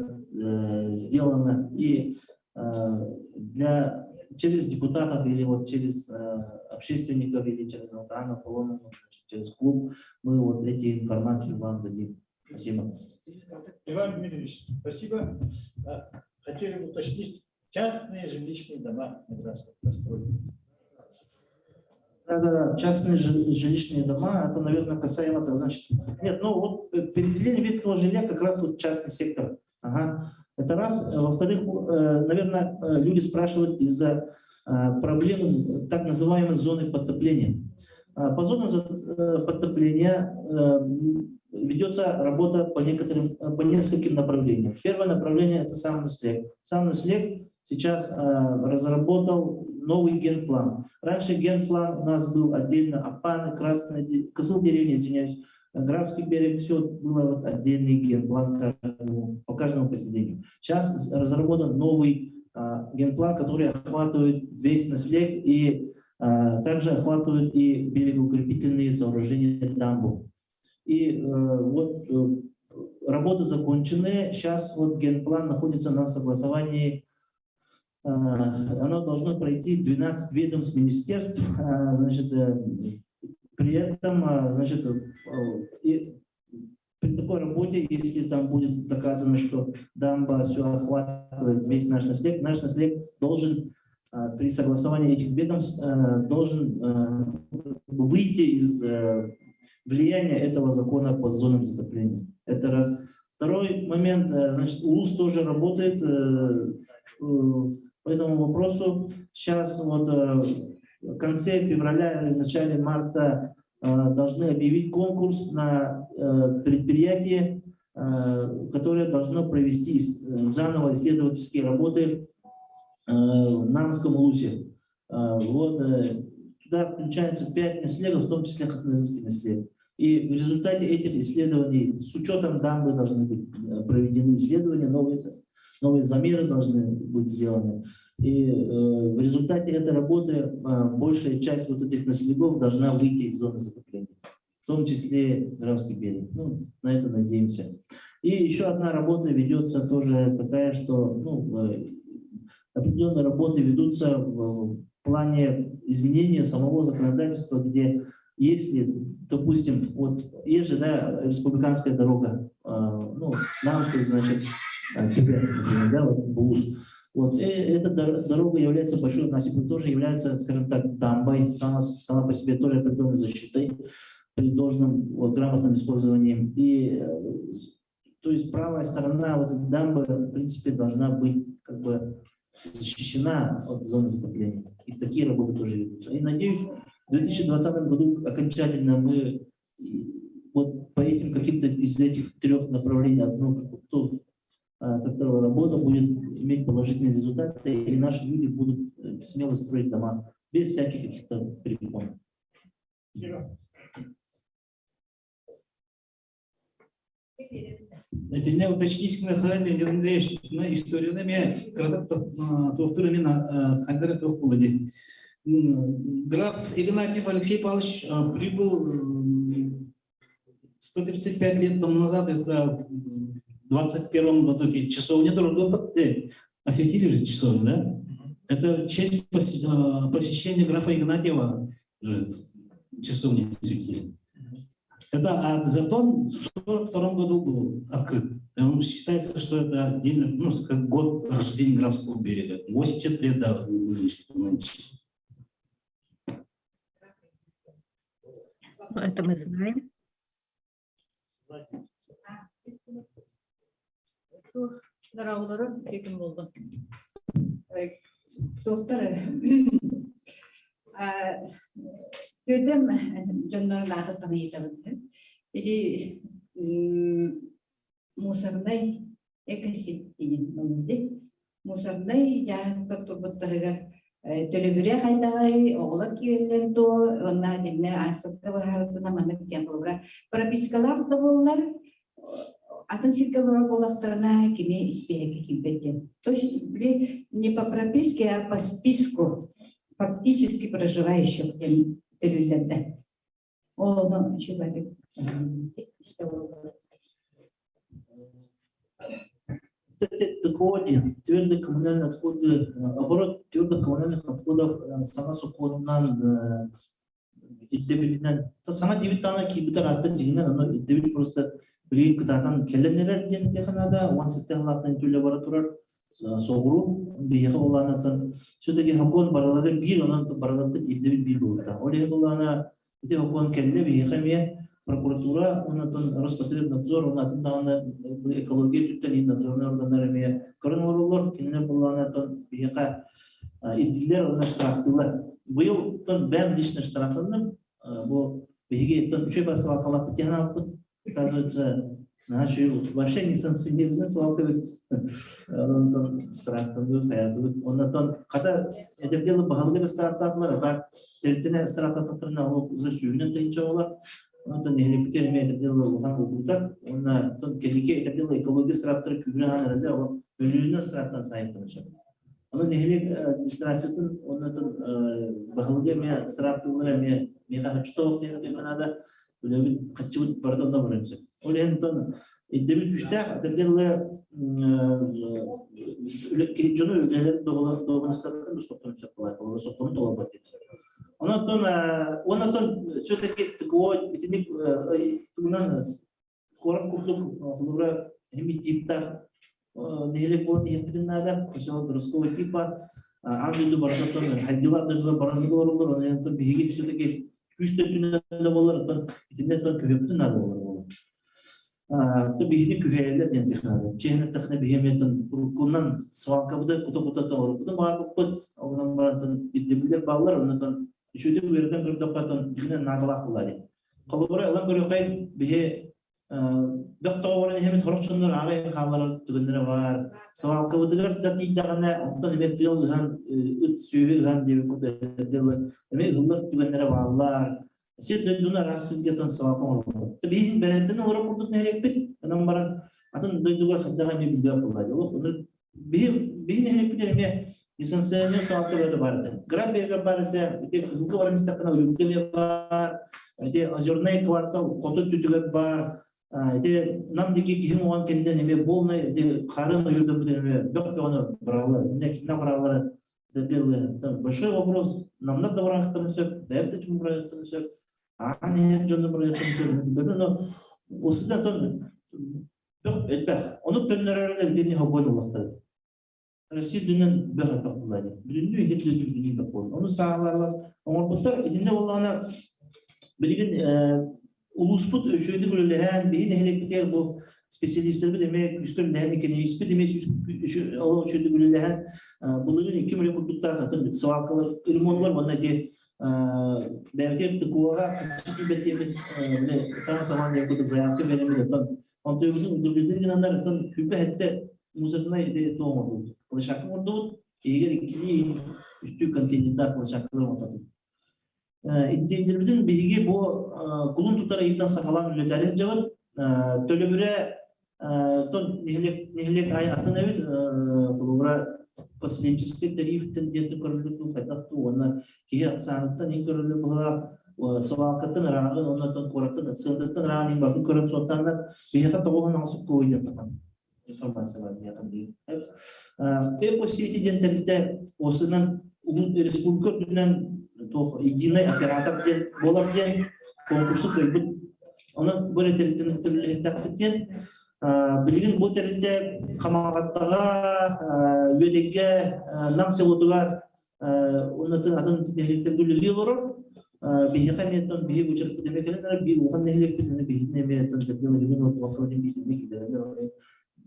сделано, и через депутатов или вот через общественников или через Алтана, через клуб мы вот эти информацию вам дадим. Спасибо. Иван Дмитриевич, спасибо. Хотели уточнить, частные жилищные дома на Графском построены. Да, частные жилищные дома, это, наверное, касаемо, это значит, нет, вот переселение ветхого жилья как раз вот частный сектор. Ага. Это раз. Во-вторых, наверное, люди спрашивают из-за проблемы так называемой зоны подтопления. По зонам подтопления ведется работа по нескольким направлениям. Первое направление – это Самнаслег. Самнаслег сейчас разработал новый генплан. Раньше генплан у нас был отдельно Апаны, Красная, Кызылдеревня, извиняюсь, Графский берег, все было вот отдельный генплан по каждому поселению. Сейчас разработан новый генплан, который охватывает весь Наслег и также охватывает и берегоукрепительные сооружения дамбу. И вот работы закончены. Сейчас вот генплан находится на согласовании. Оно должно пройти 12 ведомств, министерств. Значит, при этом, значит, при такой работе, если там будет доказано, что дамба все охватывает весь наш наслед должен при согласовании этих ведомств должен выйти из влияния этого закона по зонам затопления. Это раз. Второй момент, значит, УЛУС тоже работает по этому вопросу. Сейчас вот в конце февраля или в начале марта должны объявить конкурс на предприятие, которое должно провести заново исследовательские работы в Намском УЛУСе. Вот, туда включается 5 наследов, в том числе Хатмиринский наслед. И в результате этих исследований, с учетом дамбы должны быть проведены исследования, новые замеры должны быть сделаны. И в результате этой работы большая часть вот этих наследников должна выйти из зоны затопления, в том числе Графский берег. Ну, на это надеемся. И еще одна работа ведется тоже такая, что определенные работы ведутся в плане изменения самого законодательства, где если, допустим, вот есть же, да, республиканская дорога, Намсы, значит, да, вот Булус. Вот, эта дорога является большой, тоже является, скажем так, дамбой, сама по себе тоже определенной защитой при должном грамотном использовании. И то есть правая сторона вот этой дамбы, в принципе, должна быть как бы защищена от зоны затопления. И такие работы тоже ведутся. И надеюсь, в 2020 году окончательно мы вот по этим каким-то из этих трех направлений которая работа будет иметь положительные результаты, и наши люди будут смело строить дома без всяких каких-то препон. Это не уточнить на храме, Леонид Андреевич, на историями, граф Игнатьев Алексей Павлович прибыл 135 лет тому назад, это в 21 году, часовня труда, осветили же часовню, да? Это в честь посещения графа Игнатьева часовни осветили. Это затон в 1942 году был открыт. Считается, что это как год рождения Графского берега. 80 лет до нынче. Это мы знаем. Дараулары кеким болды. Доктор, Төдем жонноруларды таныйтабын. Иди мусордай экосит деген болду. Мусордай жааттар турбуттарыгар төлөбүрө кайдагай оголор кирелер до онна демне аспекты баратына манак тем болора. Пропискалар да боллар. Атын сиркалар болактарына кини испеге кибетен. То есть не по прописке, а по списку фактически проживающих тем төлөйлөрдө. Оны чүбәлек твердые коммунальные отходы, оборот твердых коммунальных отходов саңа соколунан иддебилинен. Саңа дебиттана кибитер аттын жигинен аны иддебил просто били кытатан келленелер ден теханада, он сеттехлаттан төлө бара турар. Соғыру бейеқі оланатын сөйтеге хақуын баралары бір, онан бараларды ебдебіл бір болуыда. Олег олана өте хақуын кәлі бейеқі ме прокуратура, онатын Роспотребнадзор, онатындағаны экология түттен ең надзорный органдар ме көрін орылыр, кенелер боланатын бейеқі ебділер, онна штрафтылар. Бұл бән лично штрафтылар, бұл бейеге 3 басы вақалақ бітен алып, оказывается, вообще не санкционированный свалка стартанды хаятыбыт. Оннан ката эдерделы багалгы стартатлар, ба теритине стартатларына уже сүйүнөн тайча болар. Оннан нехлептер ме эдерделы улган улгутак, онна келике эдерделы экология стараттары күбүрө анарында ол бөлүүнө стараттан сайыптырышат. Онан нехлек администрациятын оннан багалгы ме стараттылары ме мехачтоо кыйгынада үлөбүт качыбыт барданда барынчы. Олентон иддебил күчтә эдерделы жону үлелер доғыныстардан ұстаптан шақпалай, ұстаптан толабат еді. Онатон сөйтеке тікуі бітімек тұғынан қорат күрдік құлыра хемитиптар нелек болын еппетін ада, көсел дұрысковы типа, аңдылды барасаттан, хайдилардырды барандығы орылыр, онатон бейге сөйтеке күстөтінен де болар, бітімден көбептін ады болар. То бихни күхәйләр дигән технология. Чәйне технология бихеметтен куннан свалка буде, кута тавыр. Буде барып кот, алган бардан иддебилер баллар, ондан шуды бердән гөрдә катан дигән надалак булады. Калыбыра алан гөрәкәй бихе доктор хемет хорчоннар агай каллар түгендәре бар. Свалка будылар да тидәгәнә, ондан беттел һәм үт сөйгән дип күтәрделәр. Әмма гыллар түгендәре баллар. Сир дойдуна рассылгетон савакон олору. Бейин бәрәттен олору курдук нәлекпет, анан баран атын дойдуга хаддага ме билбеп булады. Ол бейин нәлекпет эме несанкционер савакалары барды. Граб бергер барды, те кызылгы бар мистакына үлгеме бар, те озерный квартал кото түтүгө бар. Те нам деги кихим оған кенден эме болмай, те қарын үйірді бұдыр эме бөк бөғаны бұралар, кімна бұралары. Большой вопрос. Нам надо барахтан сөп, бәйіпті чүм барахтан сөп, не жонды барахтан сөп. Но осыдан тон бөк әтбәқ. Оны төнлерерге дені хабойды олақтарды. Россия дүнен бөк әтбәқ болады. Бүлінді егет løзді дүнен бөк болды. Оны сағаларлар. Оңыр бұттар, едінде олағына білген улуспут өшөйді көріліген, бейін әхелек бітер бұл специалистер бір демек, үскір ләхін екеневиспі демек, өшөйді көріліген бұлығын 2 миллион күрдіктағы сывалқалар, ремонтлар, бұнда де бәйбетер тұқуаға қытшыты бәттемін, таң саман дем күрдік заявка беремеді. Он тойбудың үдірбілдерген андар күпі әтті мусорына еде тоғын болды. Қылышақын орды бұд, егер 2 үсті контейнерда қылышақылар отырды. İnternet'in bilgi bu kulun tutarı itten sakalan ülkeleri cevap tölebüre ton nihlek ay atın evet kulubra pasilençiski tariften diye körülük bu faydalı ona ki sanattan in körülük bu savakatın rağın ona ton koratın sınırdan rağın bakın körüp sotanlar bir hata toğun nasıl koyuyor tapan informasi var yakın değil. Positif internette olsundan Respublika dünden единый оператор ден болар ден конкурсы көйбіт. Оны бұл әтереттен үтірліктен біттен білген бұл әтеретте қамағаттаға өдекке нам селудыға онатын атын нәхіліктен бүлілі олыры бейі қаметтен бейі өчіріп демекелер бейі оған нәхілік біліні бейі неметтен тәрбелерімен отуақылы бейденде келдерілер.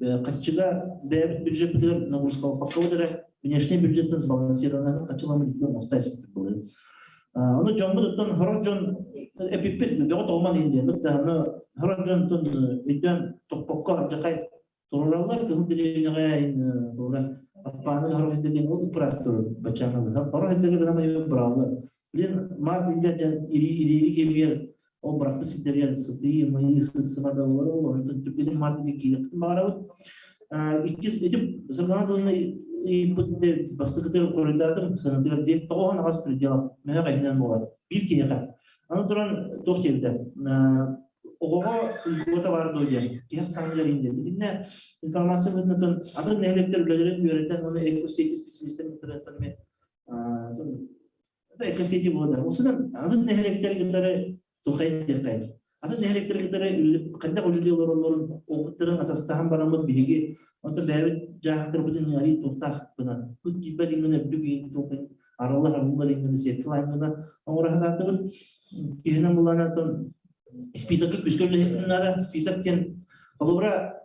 Қатшыға бәйбіт бюджет бітігір нағырысқалы паққалыдыры внешний бюджеттен сбалансированный қачыламы деткен остайсы болды. Оны жон бұдыттан хорожон эпиппет бөғыт олман енді. Бұдды хорожон үйден тоқпаққа жақай тұрыралар қызыл деревнеға аппаны хорожон ол ұпырастыры бачаңылы. Хорожон ғана бұралы. Білен мар дегер ири кемер ол бұрақты сіктерге сытыйы, мұйы сымада олар ол. Түпкелен мар дегер кейліктің бағарауыд. Етіп сырғанадылыны İnput'te bastıkları koridorda sanatçılar diye toğan az predelat mene gaynen bolar bir kere ana duran tohtevde oğuğa ota var doydu ki sanatçılar indi dinle informasyon verilen adı nehlekler ülelerin öğreten onu ekosiyeti spesialistlerin internetten da ekosiyeti bolar osudan adı nehlekler gitarı tohayın dekayır adı nehlekler gitarı kanda üleliyorlar onların oğutların atastahan baramız bilgi Onda bäbit jahtır budun yari toftaq buna. Kut gitbe dingene bügün toqin. Aralar bunlar dingene setlayngana. Ora hadatın kehnen bulana ton spisak üskörlehtinara spisakken kolobra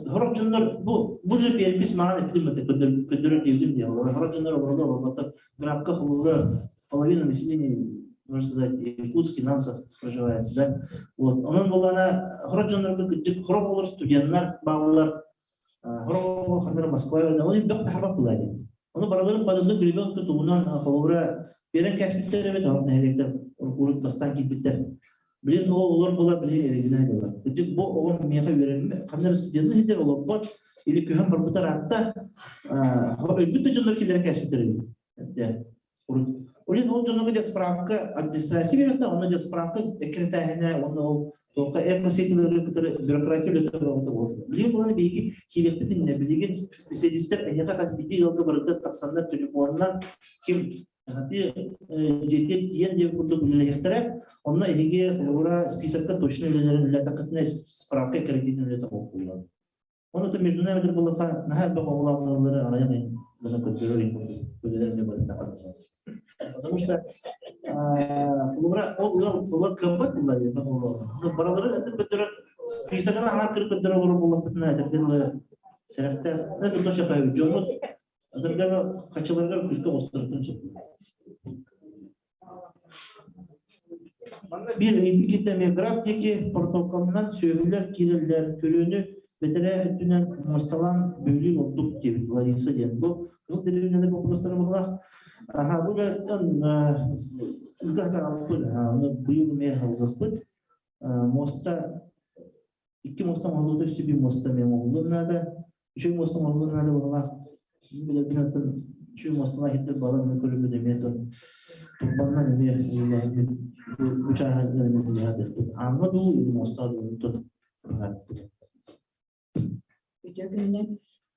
horojunlar bu je perpis mağan epidemiyete ködürür devdim diye. Horojunlar orada orada графка kolobra половина населения можно сказать, якутский намсах проживает, да. Вот. Onun bulana horojunlar küçük horog olur stüdyenler, bağlılar Хорого хандар Москва, он бек тахрак булады. Оны бараларын бадылды грибен кутугунан колобра берен кәсбиттер бит, аны хәлектер урут бастан китбиттер. Билен олар була билен эрегине була. Бу огон мега берем, хандар студентлер хитер олар бат, или көһәм бар бутар атта, бүтә җаннар килер кәсбиттер бит. Я. Улин ол җанга справка администрация бирәтә, аны дә справка секретарьне, аны Тока экосетилерге кытыр бюрократия lötür болду. Билген буланы бейги килектин не билген специалисттер эняка касбити ялга барда таксандар телефоннан ким хати жетет тиен деп курду билектер, онна эге ора списокка точно өлелерин латакытны справка кредитин лөтө болду. Оны да международный булаха нахал багалары араяны бана көтөрөр өлелерин барда. Потому что Колор кабат булады. Баралары әтеп көтөрөр. Списогына аңар кирип көтөрөр болуп булат битне әтеп сәрәфтә. Нәрсә тоша кайы жомут. Азырга качаларга күскә остыртын чык. Манда бир этикетте меграфтики протоколунан сөйләр кирелләр көрүнү бетере түнен масталан бөлү олдук деп Лариса ден. Бу кыл дилинде вопростар булак. Ага, bu da быйыл мен халгыппыт. Моста iki mosta малуда üstü bir mosta men olgunada. Üçüncü mosta olgunada bola. Bile binatın üçüncü mosta hitte balan körümü de meton. Turbandan ne bu çağırlar ne diyorlar. Ama du mosta du. Ötökünde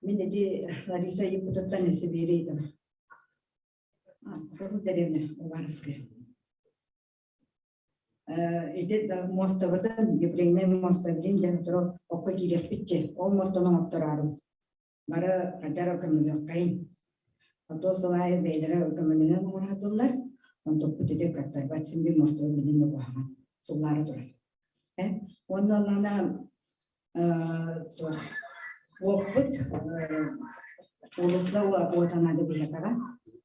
ben de Larisa yapıttan nesi biriydim. Kapı derevne varıskı. İşte Mosta'da Ukrayna Mosta'da dentro okka girip bitti. Olmazsa onu aktararım. Bara kadar akımını kayın. Hatta salaya beylere akımını uğradılar. Untuk bu dedek aktar. Batsın bir Mosta'da bildiğinde bu hava. Suları durar. Ondan sonra Waktu ulusal otanada bir yakara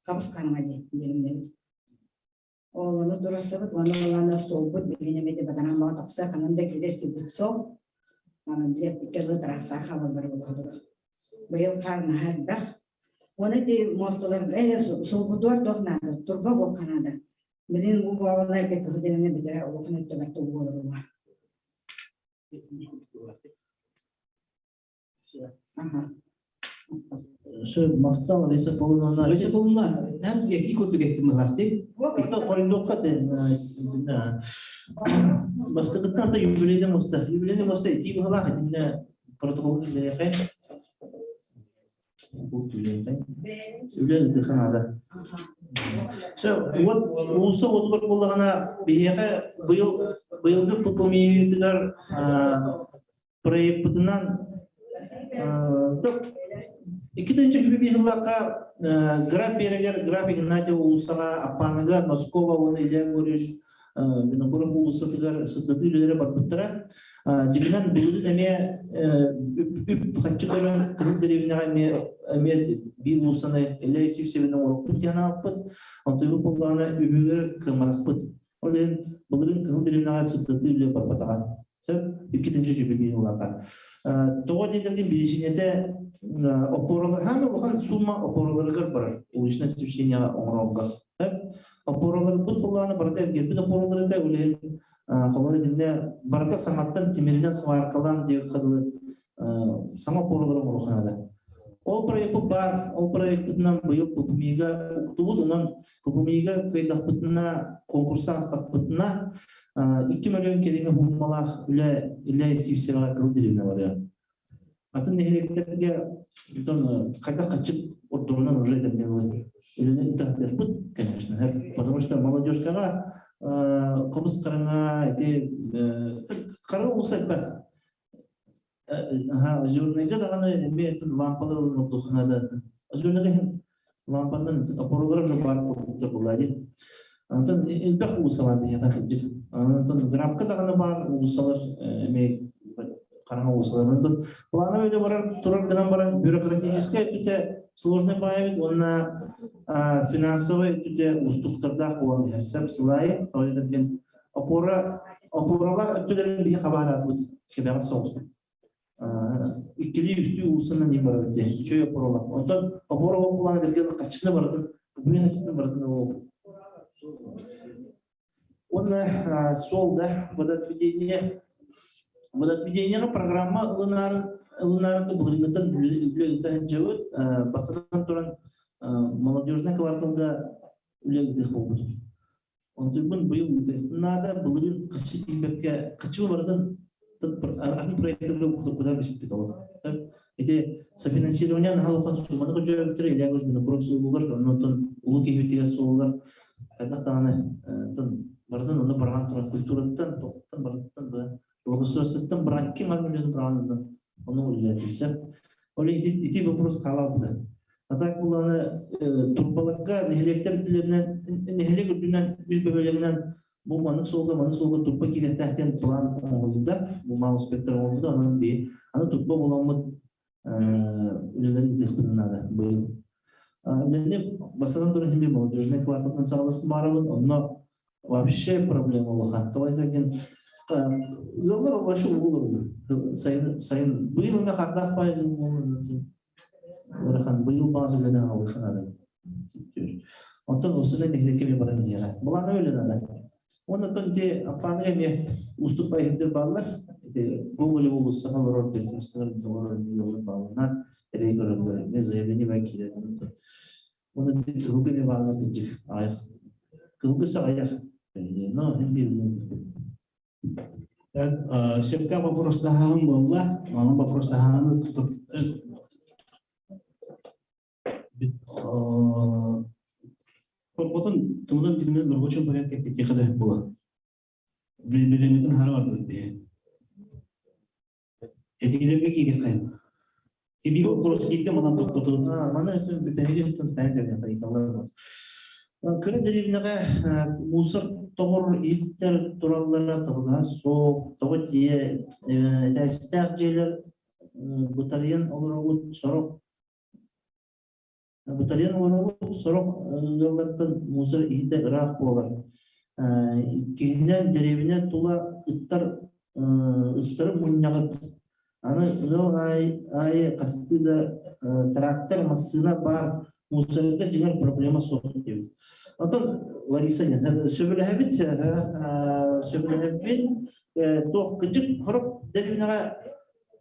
kapıs kanamadı diyelim. Oğlanı durursa bana soğuk bilinmedi bana ama taksa kanında gelirse bir soğuk bir kez terasa havaları oldu. Bayıl karnı hadda. Onu da mustalar soğuk dört doknadı turba bu kanada. Benim bu bağlayıp kıhdırını bidere oğlanı tebette olur. Şu maktal Larisa polununa. Larisa polununa hem iki kurdu gittim zaten. Itu koridor kate. Basta kita da yubilene mosta iti bu hala hadine protokol ile yapay. Bu tüyle yubilene de kanada. Şu ulusa otur bolagana biyaga bıyılgı popomiyetiler proyektinden İkinci gibi bir hılaka grafik nacı ulusaga apanaga Moskova onu ile görüş binakurum ulusatıgar sıddığı ileri baktıra cibinden büyüdü demeye kaçı kadar kırık derevine bir ulusana ele sivsevine orkut yana apıt antoyu kulağına übüğü kımarakpıt öyle bunların kırık derevine sıddığı ileri baktıra ikinci gibi bir hılaka Doğru dediğim bilişimde operalar hem bakın summa operaları var. O işin sistemini onarga. Operalar bu kullanı barda gibi operaları da öyle haber edildi. Barda sanattan temelden sıvarkalan diye kadı sama operaları oluşanada. O proyektinden bu yıl bu miga bu miga kayıtlarına konkursa astakpıtına 2 milyon kelime bulmalar ile sivseva kıldırımına var ya. Atın nehirliklerge kayda kaçıp oturduğundan уже это делают. Или это путь, конечно. Потому что молодежь-кара кобыз караңа эти кара усак бар. Озерныйга даганы эме лампалар нотухнада. Озерныйга лампадан опоролар уже бар булады. Антон элбах усалар дия катып. Антон графка даганы бар усалар эме караңа усалар. Планы öyle барар, турар гынан барар бюрократическое өтө сложный байбит, онна финансовый өтө устуктарда olan hesap сылай, тойлардан опоралар өтөлөрүн бир хабарат бут, кебега соғыс. İkili üstü ulusuna ne var öyle? Hiç öyle operalar. Ondan opera okulan derken kaçını vardı, bugün kaçını vardı o. Onunla solda Водоотведение программа Лунарда Булгатан Блюдетан Джавуд, Бастан Туран молодежный кварталда Блюдетан Хобут. Он тюбун был надо Булгин Качи Тимберке Качу Вардан один проект куда воспитал. Эти софинансирование на халухан сумманы көжөрөптөр элегөз менен курок суулар, онтон улуу кебитиге суулар кайдактаны бардан оны барган туран культураттан токтон бардыктан Благоустройством браки миллион правильно, он улетелся. Оле идти вопрос халалда. А так было турбалага, нехелектерлеринен үз бөлөгүнөн бул маны солга турба киреттен план олду. Бул мал спектр олду, анын би аны турба боламы үлелерин дехпинада. Бул эне басадан туран химби молодежный кварталдан сагылып барабын, онно вообще проблема болған. Тойтаген Yollar başı olur. Sayın bu yıl ne kadar paylaşım olur? Bu yıl bazı beden alışan adam. Ondan olsun ne gibi barın yere. Bulan öyle nada. Ondan te apane me ustup bayındır bağlar. Google olursa alır orada gösterir doğru yolu bağlar. Rekorlar ne zayıfını belki de. Onu te hukuk me bağlar gıcık. Ayak. Kılgısa ayak. No hem bir. Siapkan вопрос tahan bolla, malam вопрос tahan tutup. Korkutun temudan dinler lorgoçun порядке пяти kadar bola. Birbirinden har vardı diye. Etilerge geri kayın. Bir вопрос gitti malam tuttu. Mana için bir tehlikeli tutun ben de yapayım. Kırı deribine musar doğru itler durallara tabuğa soğuk doğu diye destekçiler bataryan olur sorok bataryan olur sorok yollardan musar ite Irak olur. Kinden deribine tula ıttar munyagat. Ana ay kastı da traktör masına bar musarda jigar problema soğuk diyor. Atau warisannya sebelahbit toh kejut horok dari naga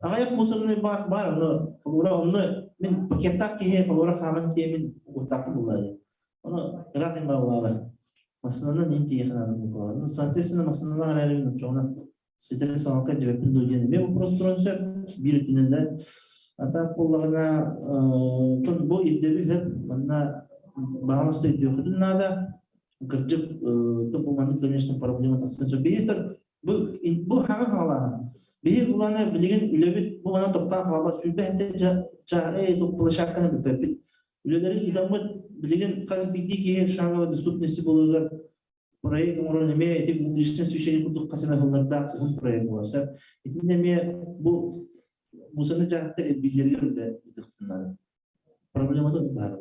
ayak musuhnya bar no kalau onu min paketak kihe kalau kaman tiye min utak mulai ono gerakin bawa masalahnya ninti ya kan kalau saatnya masalahnya hari ini cuma setelah sangat jawab dulu me prostroser bir günde atak kullarına tun bu ibdebi mana bahas itu nada kerja itu bukan конечно проблема так сказать бейтер bu hal bir bulana bilgin ülebit bu bana toptan kalma sübehte cahe toplaşakkan bir üleleri hidamı bilgin kaz bilgi ki şanlı dostupnesi bulurlar orayı umurun me etip bu ilişkin süşeli kurduk kasına hıllarda bu proje varsa içinde me bu sene cahte bilgileri de bunlar problema da var.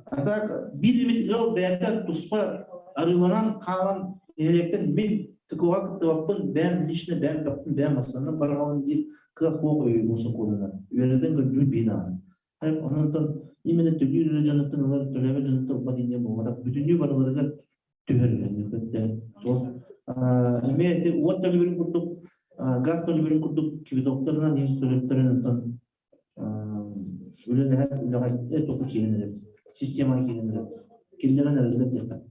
Atak bir yıl beyakta tuspa arılanan kalan elekten min tıkıvak tıvakpın ben lişne ben kaptım ben masanın barağın değil kıhok öyle olsun koluna. Üyeleden gördüğü bir daha. Hep ondan imene tüyürü canıtın alır töleme canıtın almadığını bulmadak bütünlüğü varılarına tüyürü. Emeyete uvat tölübürün kurduk gaz tölübürün kurduk gibi doktoruna neyse tölüplerin ondan öyle her ülke topu kilinir. Sistema kilinir. Kilinen herhalde dikkat.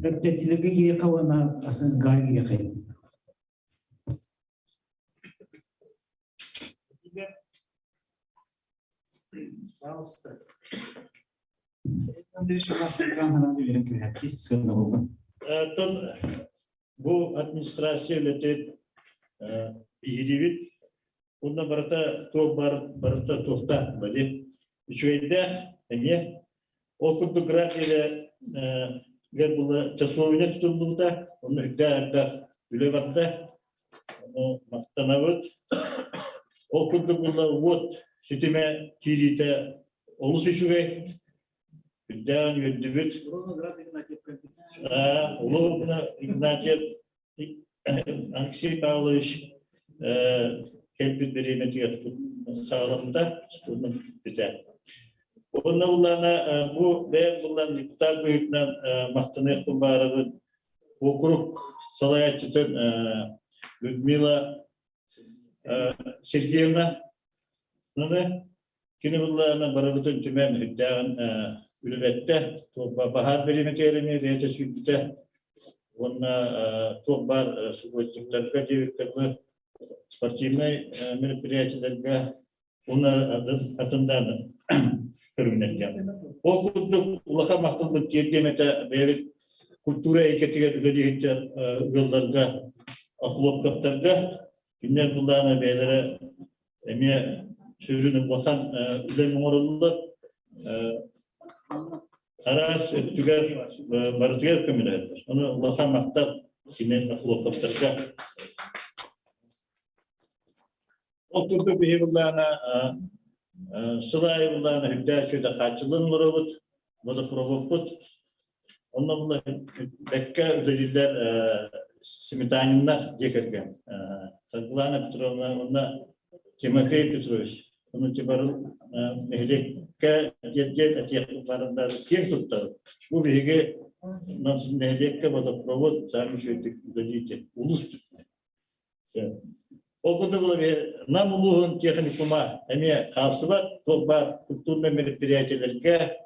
Etilerge geri kavana asıl gayri geri kayın. Bu administrasyon ilgili bunda barata tohta badi. Üçüncüde enge okuduk grafiğe gel çasovine tutulduğunda onu hükümde bile vardı. Onu maktanavut okuduk bunlar vot şitime kirite oluşuşuge hükümden yöndübüt. Onu Ignativ Alexey Pavlovich kelbit birine tiyatı sağlamda tutuldum bize. Onlarla bu ve bunların iptal büyükten mahtanı kumbarı okruk salayatçıtın Людмила Sergeyevna kini bunlarla barabıtın tümen hüdden ülvette bahar perimeterini reyte sürdüte onunla topbar sıvıştıklarga diyorlar спортивный мероприятиелерге onun adından görüneceğim. O kurduk ulaha maktuluk yedemete böyle kultura eketiye ödeyince yollarga akılop kaptarga günler bunlarına beylere emiye sürünüp bakan üzerine orullar aras tüger barıtüger kömürlerdir. Onu ulaha maktal günler akılop kaptarga oturduk bir bunlarına sılay bunlarına hüdder şöyle kaçılın varılıp bu da provokut onunla bunlar bekka özellikler simitaninler cekerken Sakılana Petrovna onunla Timofey Petrovich Onu civarı nehlekke jet atiyat barında kim tuttu. Bu bilgi nasıl nehlekke bada provot sami şöyle dedi ulus tuttu. O kadar böyle namuluğun teknikuma emi kasıbat topbar kulturna merpiriyetelerge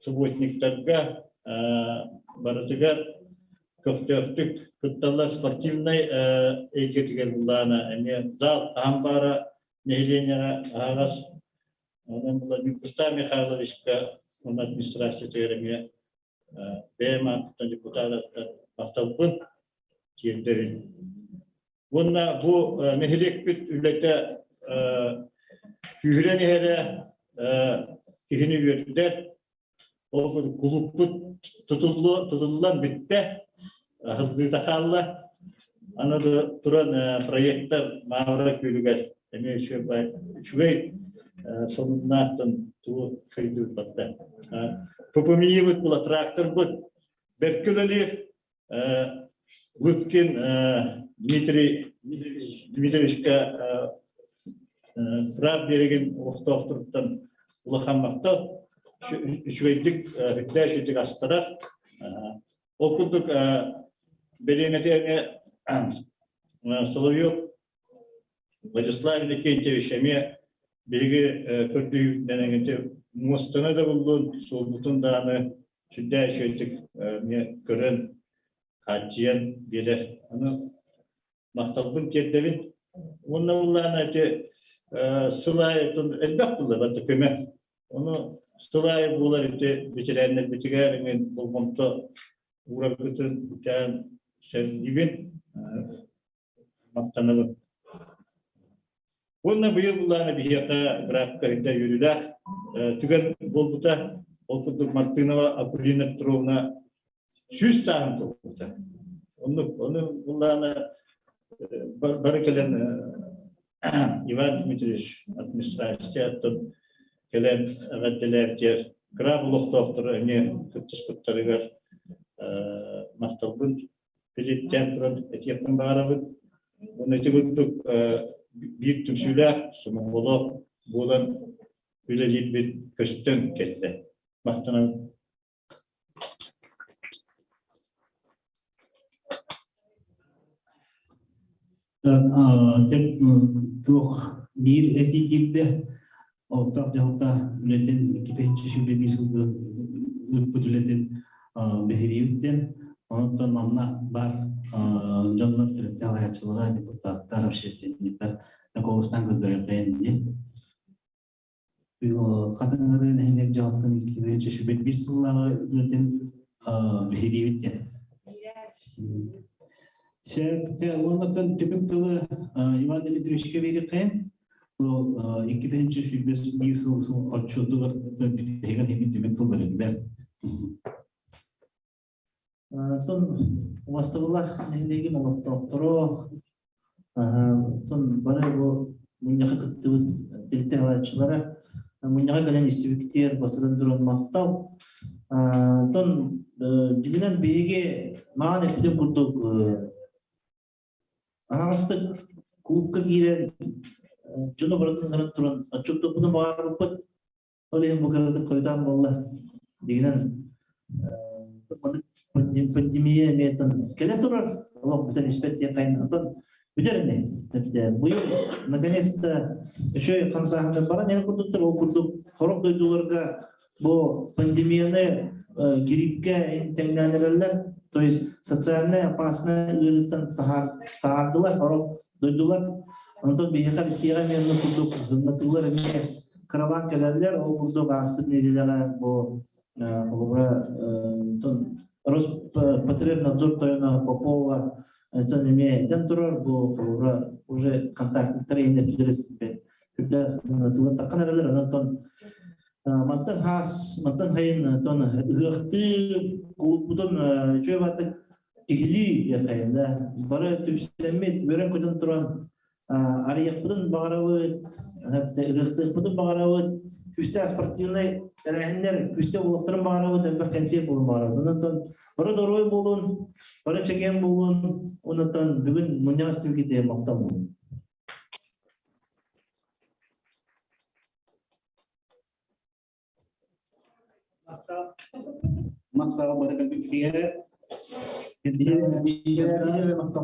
subotniklerge barıtıgar köftük kıttalar sportivnay eğitigen bulana emi zal ambara nehliğine ağaz onun bulan Nikostar Mikhailovичка onun administrasyon teoremi BM депутаттар Ахталпын тиемдерин. Bununla bu nehirlik bir ülkede hührenehre ihini yürütüler. O kulüpü tutulan bitti. Hızlı zakarla anada duran projeler mağara köyüler. Yani şu sonuna tu kaydı battı. Popomiyet bu traktör bu berküleli Лыткин Дмитриевичке прав береген оқтоқтырыптан ұлықанмақты шүгейдік үтләшетік астырар. Оқылдық береметеріне Соловьев Владислав Викентьевич әме бегі көрдігіненегенде мостаны да бұлдың, сол бұтын дағаны үтләшетік көрін Hacıyan biri, onu mahtabın kendevin, onunla nece sılay tun elbette bulur, hatta köme, onu sılay bulur ite bitirenler bitirenin bulmamta uğraştığın yani sen gibi mahtanalım. Onunla bu yıllarına bir yaka bırakırda yürüler, tüken bulduta okuduk Martinova Akulina Petrovna 100 tane topladı. Onu bunlarla barakalan Ivan Dmitrievich administrasyonun gelen raddeler diğer Grabuluk doktoru ne kıtıspıtlarıgar mahtabın bilitten duran etiyatın bağırabın. Onu çıkıttık büyük tümsüler sunuğulu bulan bileliyip bir köstün geldi. Mahtanın Tuh bir etikipte ortak jalta ületen ikinci şube misalda ületen beheriyeten ondan mamna bar canlar terapti hayatçılara deputatlar общественниктер Koğustan gönderildi. Bu kadınların henüz jaltın ikinci şube misalda ületen beheriyeten. Şöyle onlardan tüpük tılı Ivan Dmitrievич'e verirken bu ikinci şubesi bir yıl açıldı ve bir tegan hemen tüpük tılı verildi. Ton vastavullah nehlegi molot doktoru ton bana bu munyaka kıttıvıt tilite havaçılara munyaka gelen istibikler basıdan duran mahtal ton dibinden beyge mağan epide kurduk ağastık kulüpka giren Cunu bırakın duran açık topunu bağırıp öyle bu kadar koydan valla dinen pandemiye metan kele turar Allah bütün nispet yakayın atan büderine bu yıl наконец-то еще kamsahandan bara ne kurduklar o kurduk horok duydularga bu pandemiyani giripke tenganelerler то есть социальная опасная ырыттан таардылар хорок дойдулар онтон бияка бисига менен курдук гыннатылар эме караван келерлер ол курдук аспыт неделеге бу Роспотребнадзор Тойона Попова это имеет дентурор бу уже контакт трейне билирсип билдасына таканарлар онтон мантан хас мантан хайын тон ыгты будун чөбаты тигили якайында бары түбсемет бөрөн көтөн туран арыякпыдын багарабыт ыгтыкпыдын багарабыт күстө спортивный эренер күстө улуктарын багарабыт эмбек концерт болун багарабыт онтон бары дорой болун бары чеген болун онтон бүгүн мунястын кете мактал болун Makta barangkali pikir. Jadi makta.